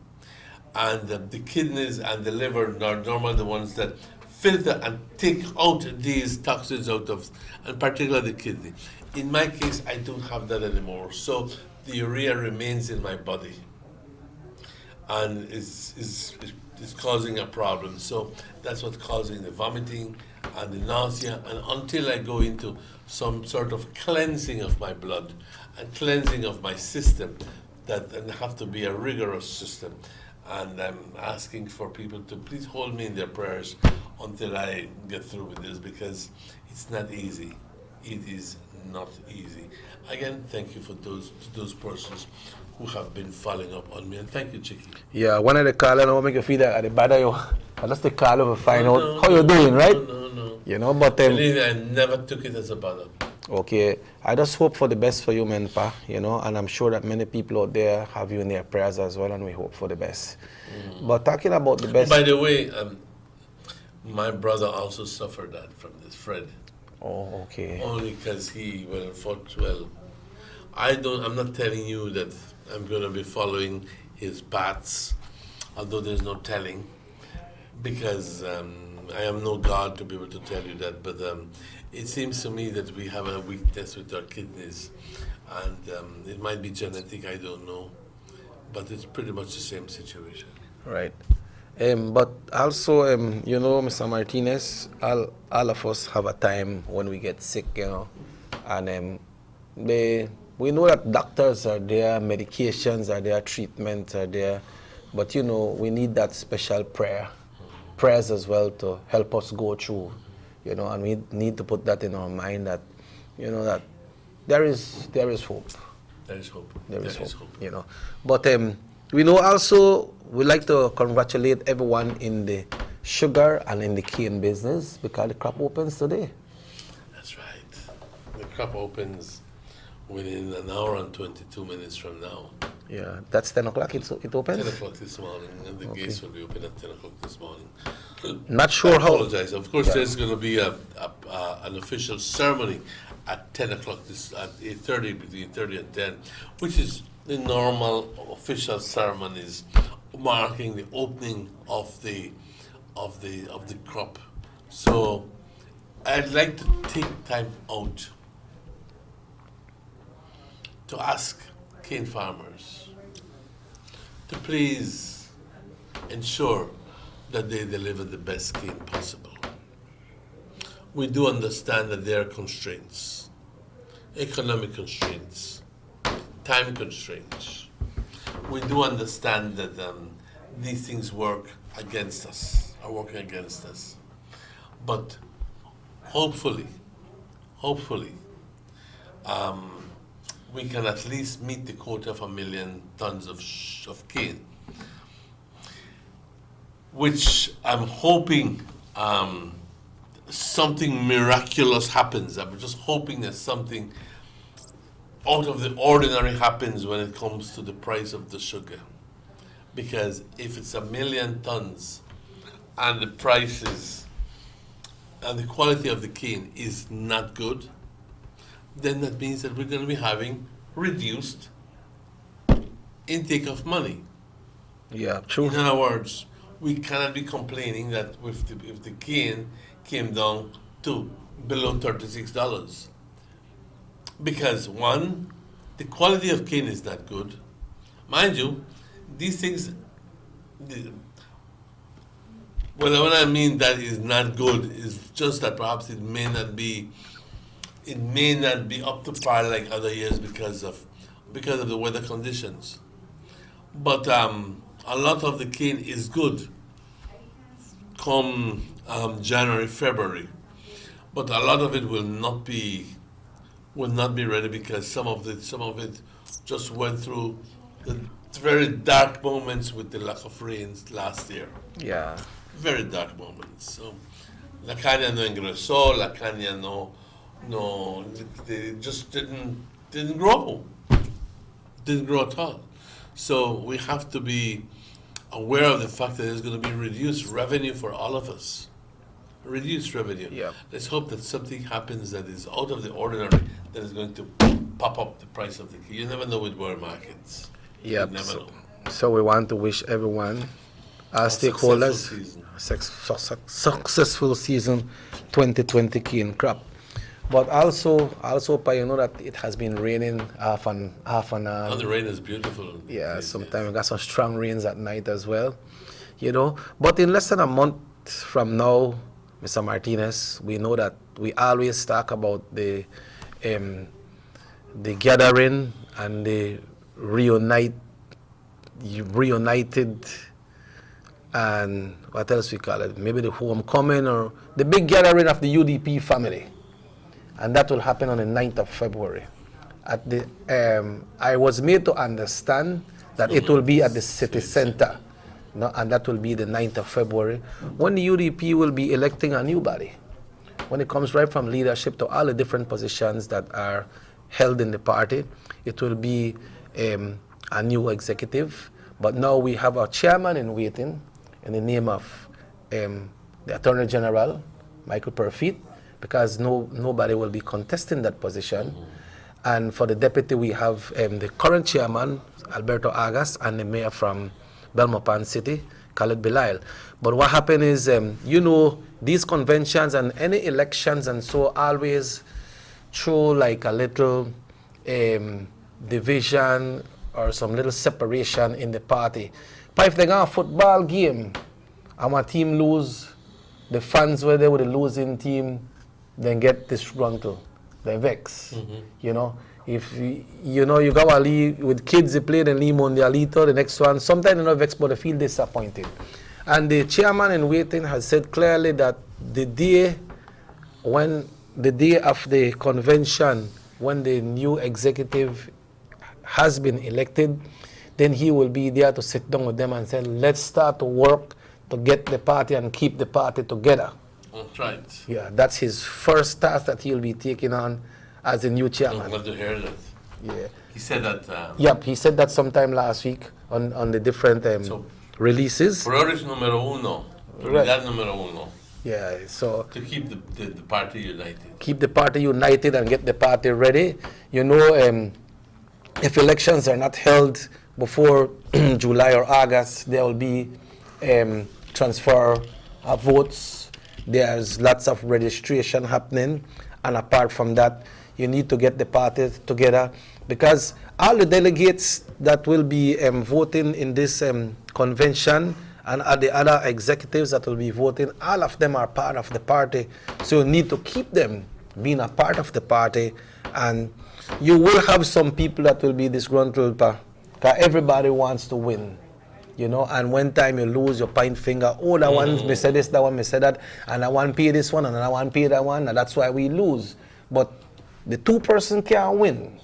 And the kidneys and the liver are normally the ones that filter and take out these toxins out of, and particularly the kidney. In my case, I don't have that anymore. So the urea remains in my body, and is causing a problem. So that's what's causing the vomiting and the nausea. And until I go into some sort of cleansing of my blood and cleansing of my system, and have to be a rigorous system. And I'm asking for people to please hold me in their prayers until I get through with this, because it's not easy. It is not easy. Again, thank you for those persons who have been following up on me, and thank you, Chicky. Yeah, one of the call and I make you feel that at the bad you. I just the call to find out how you're doing, right? No. You know, but believe me, I never took it as a bother. Okay, I just hope for the best for you, man, Pa, you know, and I'm sure that many people out there have you in their prayers as well, and we hope for the best. But talking about the best... By the way, my brother also suffered that from this, Fred. Oh, okay. Only because I'm not telling you that I'm going to be following his paths, although there's no telling, because I am no God to be able to tell you that, but it seems to me that we have a weakness with our kidneys, and it might be genetic, I don't know, but it's pretty much the same situation. Right. But also, you know, Mr. Martinez, all of us have a time when we get sick, you know, and we know that doctors are there, medications are there, treatments are there, but, you know, we need that special prayers as well to help us go through, you know, and we need to put that in our mind that, you know, that there is hope. There is hope. There is hope, you know. But we know also, we like to congratulate everyone in the sugar and in the cane business, because the crop opens today. That's right. The crop opens within an hour and 22 minutes from now. Yeah, that's 10 o'clock it opens? 10 o'clock this morning, and the gates will be open at 10 o'clock this morning. Not sure how... I apologize. Of course, there's going to be an official ceremony at 10 o'clock, at 8:30, between 8:30 and 10, which is the normal official ceremonies marking the opening of the crop. So I'd like to take time out to ask cane farmers to please ensure that they deliver the best cane possible. We do understand that there are constraints, economic constraints, time constraints. We do understand that these things work against us, are working against us. But hopefully, we can at least meet the quota of 1 million tons of cane, which I'm hoping something miraculous happens. I'm just hoping that something out of the ordinary happens when it comes to the price of the sugar. Because if it's 1 million tons and the price is and the quality of the cane is not good, then that means that we're going to be having reduced intake of money. Yeah, true. In other words, we cannot be complaining that if the cane came down to below $36. Because one, the quality of cane is not good. Mind you, these things, when I mean that is not good, is just that perhaps it may not be up to par like other years because of the weather conditions. But a lot of the cane is good come January, February. But a lot of it will not be ready because some of it just went through the very dark moments with the lack of rains last year. Yeah. Very dark moments. So la caña no ingresó, la caña no, they just didn't grow. Didn't grow at all. So we have to be aware of the fact that there's going to be reduced revenue for all of us. Reduced revenue. Yeah. Let's hope that something happens that is out of the ordinary that is going to pop up the price of the key. You never know with world markets. Yeah. You never know. So we want to wish everyone, our stakeholders, successful season 2020 cane crop. But also, you know that it has been raining half an hour. Oh, the rain is beautiful. Yeah, sometimes we got some strong rains at night as well, you know. But in less than a month from now, Mr. Martinez, we know that we always talk about the gathering and the reunited, and what else we call it? Maybe the homecoming or the big gathering of the UDP family. And that will happen on the 9th of February. At the, I was made to understand that it will be at the city center, and that will be the 9th of February, when the UDP will be electing a new body. When it comes right from leadership to all the different positions that are held in the party, it will be a new executive. But now we have a chairman in waiting in the name of the Attorney General, Michael Perfit, because nobody will be contesting that position. And for the deputy, we have the current chairman, Alberto Agas, and the mayor from Belmopan City, Khaled Belail. But what happened is, you know, these conventions and any elections and so always show like a little division or some little separation in the party. But if they got a football game and one team lose, the fans were there with the losing team, then get disgruntled, they vex. You know, if you know you got a league with kids, they play the league Mundialito, the next one, sometimes they're not vexed, but they feel disappointed. And the chairman in waiting has said clearly that the day of the convention, when the new executive has been elected, then he will be there to sit down with them and say, let's start to work to get the party and keep the party together. That's right. Yeah, that's his first task that he'll be taking on as the new chairman. I'm glad to hear that. Yeah. He said that. Yep, he said that sometime last week on the different releases. Prioridad número uno. Prioridad número uno. Yeah, so to keep the party united. Keep the party united and get the party ready. You know, if elections are not held before July or August, there will be transfer of votes. There's lots of registration happening, and apart from that, you need to get the party together, because all the delegates that will be voting in this convention and the other executives that will be voting, all of them are part of the party. So you need to keep them being a part of the party, and you will have some people that will be disgruntled, because everybody wants to win. You know, and one time you lose, you point finger, oh, that one me said this, that one me said that, and I want to pay this one, and I want to pay that one, and that's why we lose. But the two person can't win,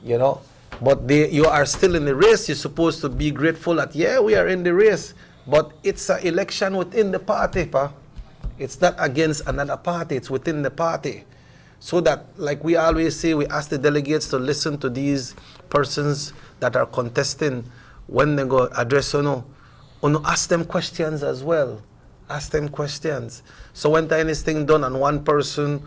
you know. But you are still in the race. You're supposed to be grateful that, yeah, we are in the race, but it's an election within the party, pa. It's not against another party, it's within the party. So that, like we always say, we ask the delegates to listen to these persons that are contesting. When they go address, ask them questions as well. Ask them questions. So when time is thing done and one person,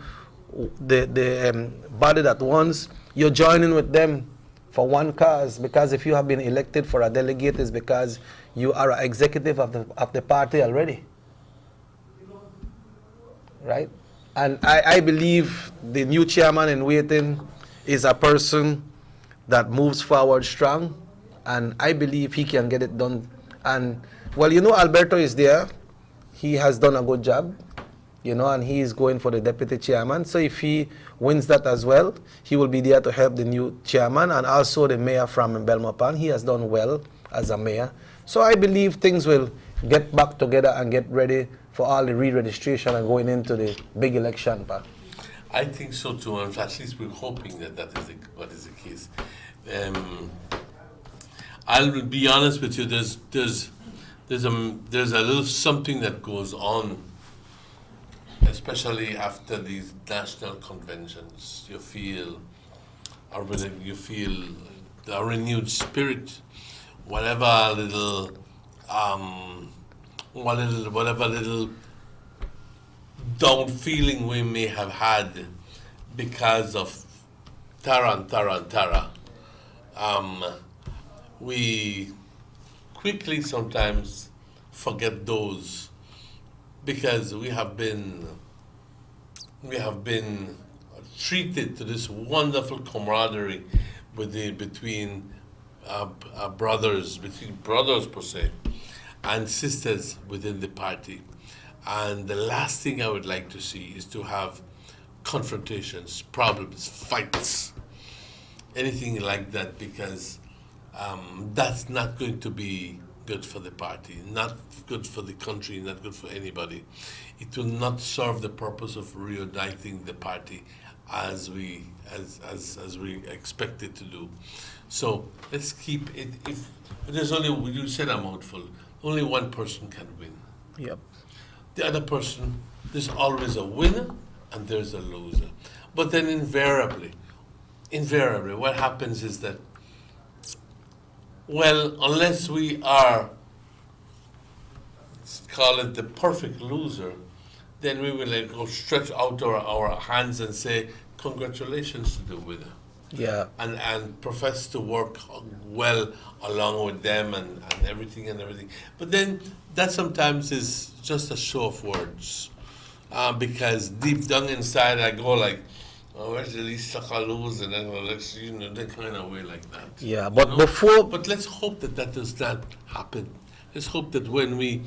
the body that wants, you're joining with them for one cause. Because if you have been elected for a delegate, it's because you are an executive of the party already. Right? And I believe the new chairman in waiting is a person that moves forward strong, and I believe he can get it done. And well, Alberto is there. He has done a good job, and he is going for the deputy chairman. So if he wins that as well, he will be there to help the new chairman, and also the mayor from Belmopan. He has done well as a mayor. So I believe things will get back together and get ready for all the re-registration and going into the big election. I think so too, and at least we're hoping that is what is the case. I'll be honest with you. There's a little something that goes on, especially after these national conventions. You feel a renewed spirit, whatever little down feeling we may have had because of Tara. We quickly sometimes forget those, because we have been treated to this wonderful camaraderie between brothers per se, and sisters within the party. And the last thing I would like to see is to have confrontations, problems, fights, anything like that, because that's not going to be good for the party, not good for the country, not good for anybody. It will not serve the purpose of reuniting the party as we expect it to do. So let's keep it. If there's only, you said a mouthful, only one person can win. Yep. The other person, there's always a winner and there's a loser. But then invariably, what happens is that, well, unless we are, let's call it the perfect loser, then we will go stretch out our hands and say, congratulations to the winner. Yeah. And profess to work well along with them and everything. But then that sometimes is just a show of words. Because deep down inside I go like, oh, where's the least sucker lose? And then that kind of way like that. Yeah, but before... But let's hope that does not happen. Let's hope that when we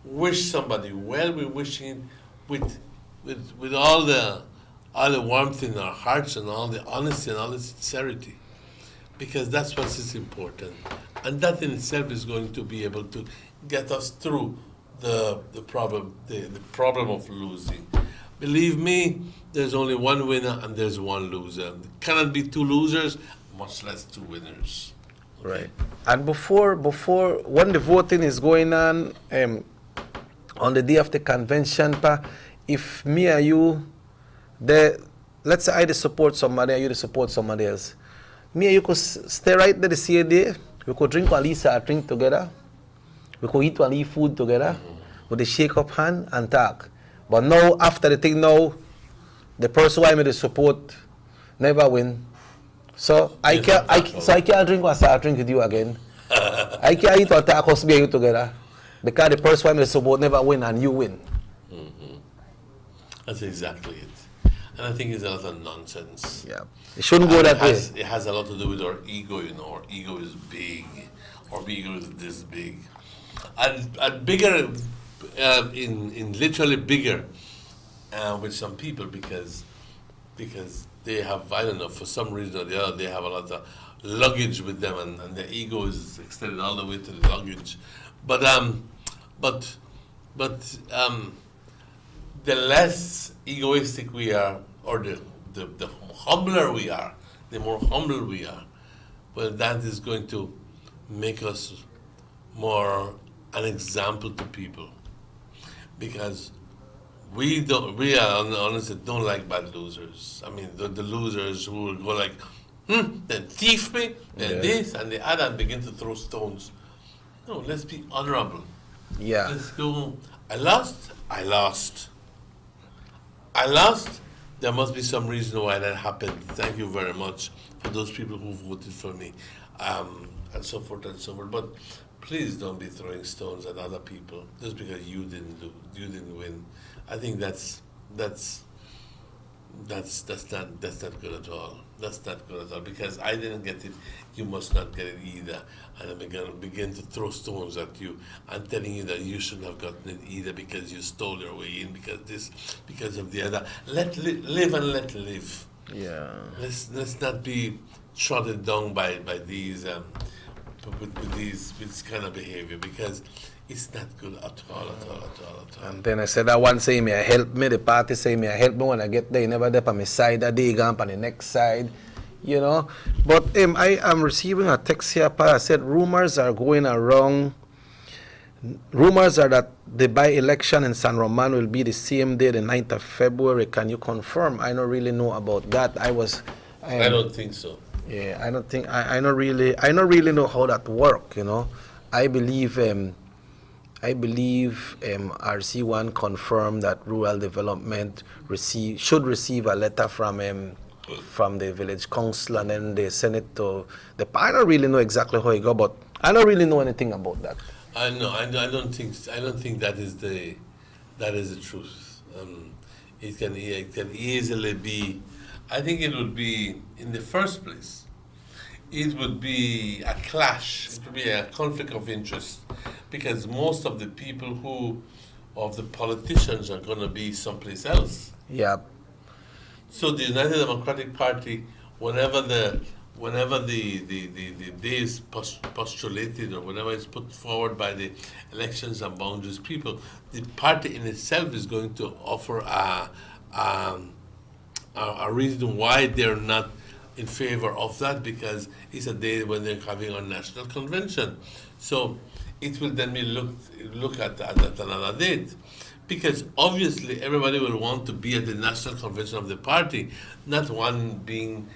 wish somebody well, we're wishing with all the warmth in our hearts and all the honesty and all the sincerity, because that's what is important, and that in itself is going to be able to get us through the problem of losing. Believe me, there's only one winner and there's one loser. There cannot be two losers, much less two winners. Right. And before when the voting is going on the day of the convention, if me and you, let's say I support somebody and you support somebody else, me and you could stay right there the same day. We could drink at least a drink together. We could eat and eat food together. We could shake up hand and talk. But now, after the thing now, the person who I made the support never win. So I can't drink or start drink with you again. I can't eat or talk or speak you together. Because the person who I made the support never win and you win. Mm-hmm. That's exactly it. And I think it's a lot of nonsense. Yeah. It shouldn't go that way. It has a lot to do with our ego, Our ego is big. Our ego is this big. And bigger, in literally bigger with some people because they have, I don't know, for some reason or the other, they have a lot of luggage with them and their ego is extended all the way to the luggage. But the less egoistic we are, or the humbler we are, the more humble we are, well, that is going to make us more an example to people. Because we honestly don't like bad losers. I mean, the losers who will go like, then this and the other and begin to throw stones. No, let's be honorable. Yeah. Let's go. I lost. There must be some reason why that happened. Thank you very much for those people who voted for me, and so forth and so forth. But please don't be throwing stones at other people just because you didn't win. I think that's not good at all. That's not good at all because I didn't get it. You must not get it either. And I'm going to begin to throw stones at you. I'm telling you that you shouldn't have gotten it either because you stole your way in, because this, because of the other. Live and let live. Yeah. Let's not be trodden down by these with this kind of behavior because it's not good at all. And then I said that one say me, help me, the party say me, help me when I get there, you never there on my side, that day gone on the next side, you know. But I am receiving a text here, I said rumors are going around. Rumors are that the by-election in San Roman will be the same day, the 9th of February. Can you confirm? I don't really know about that. I don't think so. Yeah, I don't think, I don't really know how that work, you know. I believe RC1 confirmed that rural development should receive a letter from the village council and then they send it to the. I don't really know exactly how it go, but I don't really know anything about that. I don't think that is the truth. It can easily be. I think it would be, in the first place, it would be a clash. It would be a conflict of interest because most of the people of the politicians are going to be someplace else. Yeah. So the United Democratic Party, whenever the day is postulated or whenever it's put forward by the Elections and Boundaries people, the party in itself is going to offer a reason why they're not in favor of that, because it's a day when they're having a national convention. So it will then be look at another date, because obviously everybody will want to be at the national convention of the party, not one being,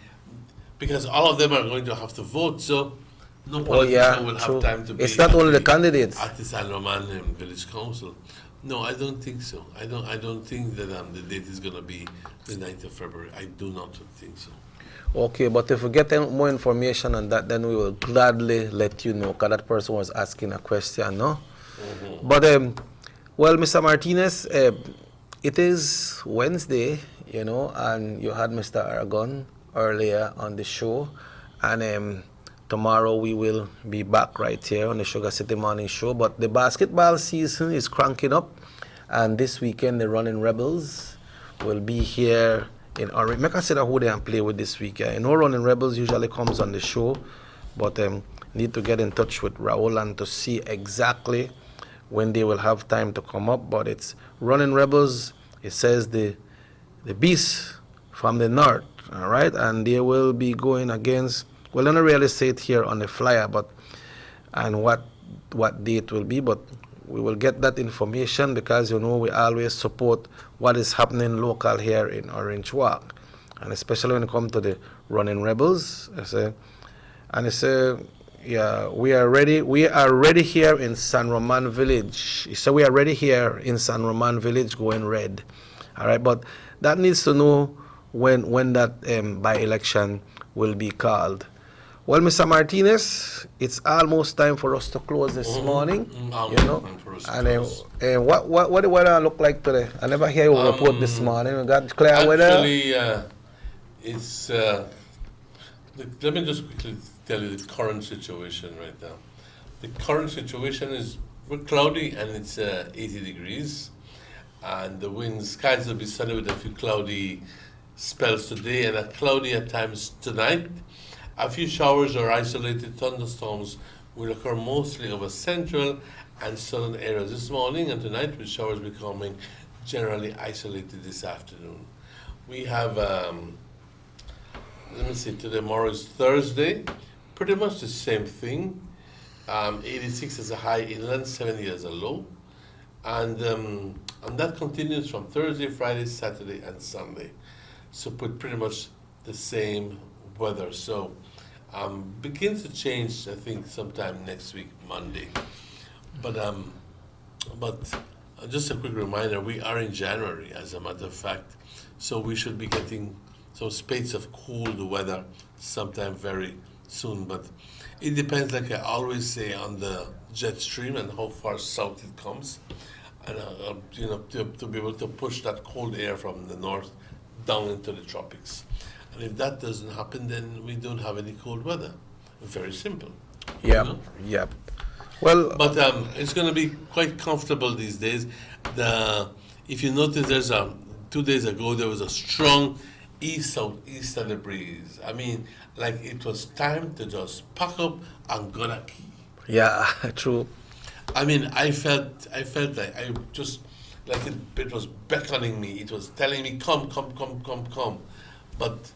because all of them are going to have to vote. So no politician will have time to be. It's not only the candidates at the San Roman Village Council. No, I don't think so. I don't think that the date is going to be the 9th of February. I do not think so. Okay, but if we get more information on that, then we will gladly let you know, because that person was asking a question, no? Mm-hmm. But, well, Mr. Martinez, it is Wednesday, you know, and you had Mr. Aragon earlier on the show, and tomorrow we will be back right here on the Sugar City Morning Show. But the basketball season is cranking up, and this weekend the Running Rebels will be here in Orange. Make us say who they play with this week. I know Running Rebels usually comes on the show, but need to get in touch with Raul and to see exactly when they will have time to come up. But it's Running Rebels. It says the Beast from the North, all right, and they will be going against. Well, I don't really say it here on the flyer, but and what date will be, but we will get that information because, you know, we always support what is happening local here in Orange Walk, and especially when it comes to the Running Rebels. Yeah, we are ready. We are ready here in San Roman Village. So we are ready here in San Roman Village going red. All right, but that needs to know when that by-election will be called. Well, Mr. Martinez, it's almost time for us to close this morning. You know, and what the weather look like today? I never hear you report this morning. We got clear weather. Actually, it's. Let me just quickly tell you the current situation right now. The current situation is we're cloudy and it's 80 degrees, and the skies will be sunny with a few cloudy spells today and a cloudy at times tonight. A few showers or isolated thunderstorms will occur mostly over central and southern areas this morning and tonight, with showers becoming generally isolated this afternoon. We have, let me see, tomorrow is Thursday, pretty much the same thing. 86 as a high inland, 70 as a low. And that continues from Thursday, Friday, Saturday, and Sunday. So pretty much the same weather. So begins to change, I think, sometime next week, Monday. But But just a quick reminder, we are in January, as a matter of fact, so we should be getting some spats of cold weather sometime very soon. But it depends, like I always say, on the jet stream and how far south it comes, and to be able to push that cold air from the north down into the tropics. And if that doesn't happen, then we don't have any cold weather. Very simple. Yeah, yeah. Well, but it's going to be quite comfortable these days. If you notice, 2 days ago there was a strong east-southeasterly breeze. I mean, like it was time to just pack up and go to key. Yeah, true. I mean, I felt like I just like it was beckoning me. It was telling me, come. But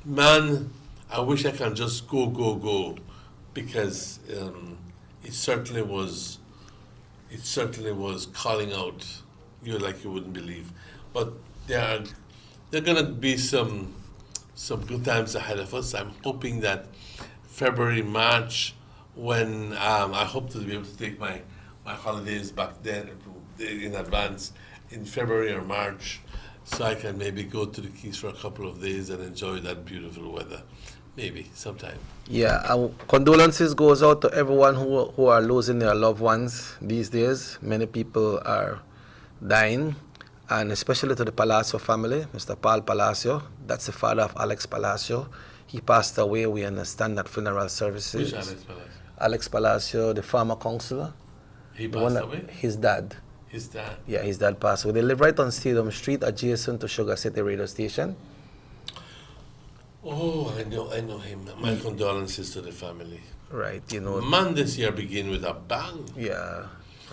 man, I wish I can just go, because it certainly was calling out you like you wouldn't believe. But there are gonna be some good times ahead of us. I'm hoping that February, March, when I hope to be able to take my holidays back then in advance in February or March, so I can maybe go to the Keys for a couple of days and enjoy that beautiful weather. Maybe sometime. Yeah, our condolences goes out to everyone who are losing their loved ones these days. Many people are dying, and especially to the Palacio family, Mr. Paul Palacio. That's the father of Alex Palacio. He passed away. We understand that funeral services. Which Alex Palacio? Alex Palacio, the former councillor. He passed away? His dad. His dad? Yeah, his dad passed away. They live right on Stadium Street, adjacent to Sugar City radio station. Oh, I know him. My condolences to the family. Right, Man, this year begin with a bang. Yeah.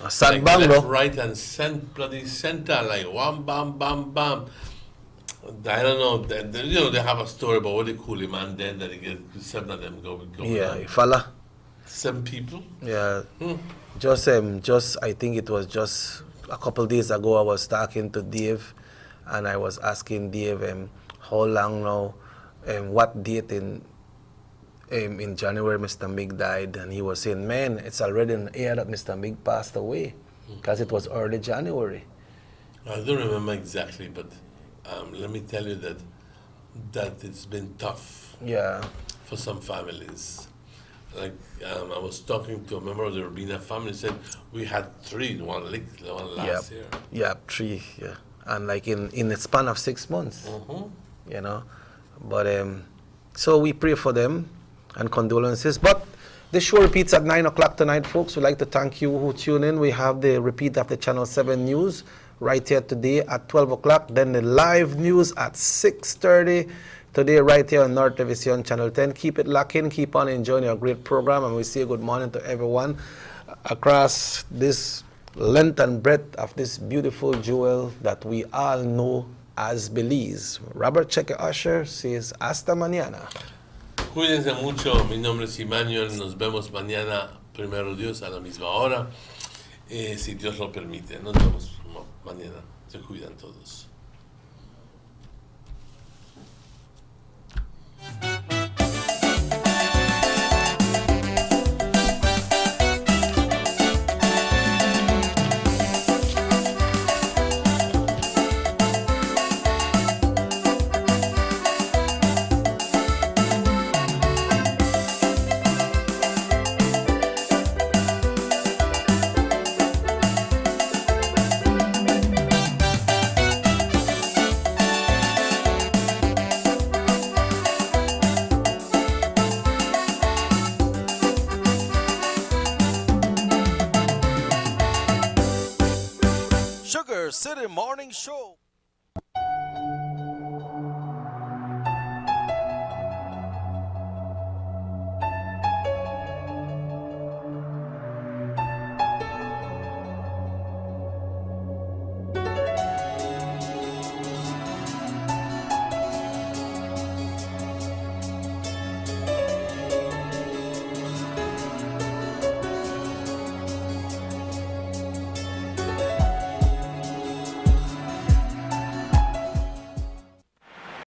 A sad like bang, left, though. right, and bloody center, like one bam, bam, bam. I don't know. They have a story about what they call him, man. Then that they get 7 of them go. Yeah, fella. 7 people. Yeah. Just I think it was just a couple days ago. I was talking to Dave, and I was asking Dave how long now, what date in January Mr. Mig died, and he was saying, man, it's already in the air that Mr. Mig passed away, because it was early January. I don't remember exactly, but let me tell you that it's been tough. Yeah. For some families. Like I was talking to a member of the Rubina family, said we had 3, one last year. Yeah, 3. Yeah, and like in the span of 6 months. But so we pray for them and condolences. But the show repeats at 9 o'clock tonight, folks. We'd like to thank you who tune in. We have the repeat of the Channel 7 news right here today at 12 o'clock. Then the live news at 6:30 today right here on North Television Channel 10. Keep it locked in. Keep on enjoying your great program. And we say good morning to everyone across this length and breadth of this beautiful jewel that we all know as Belize. Robert Cheque Usher says, hasta mañana. Cuídense mucho. Mi nombre es Emmanuel. Nos vemos mañana, primero Dios, a la misma hora. Si Dios lo permite. Nos vemos mañana. Se cuidan todos. Sugar City Morning Show.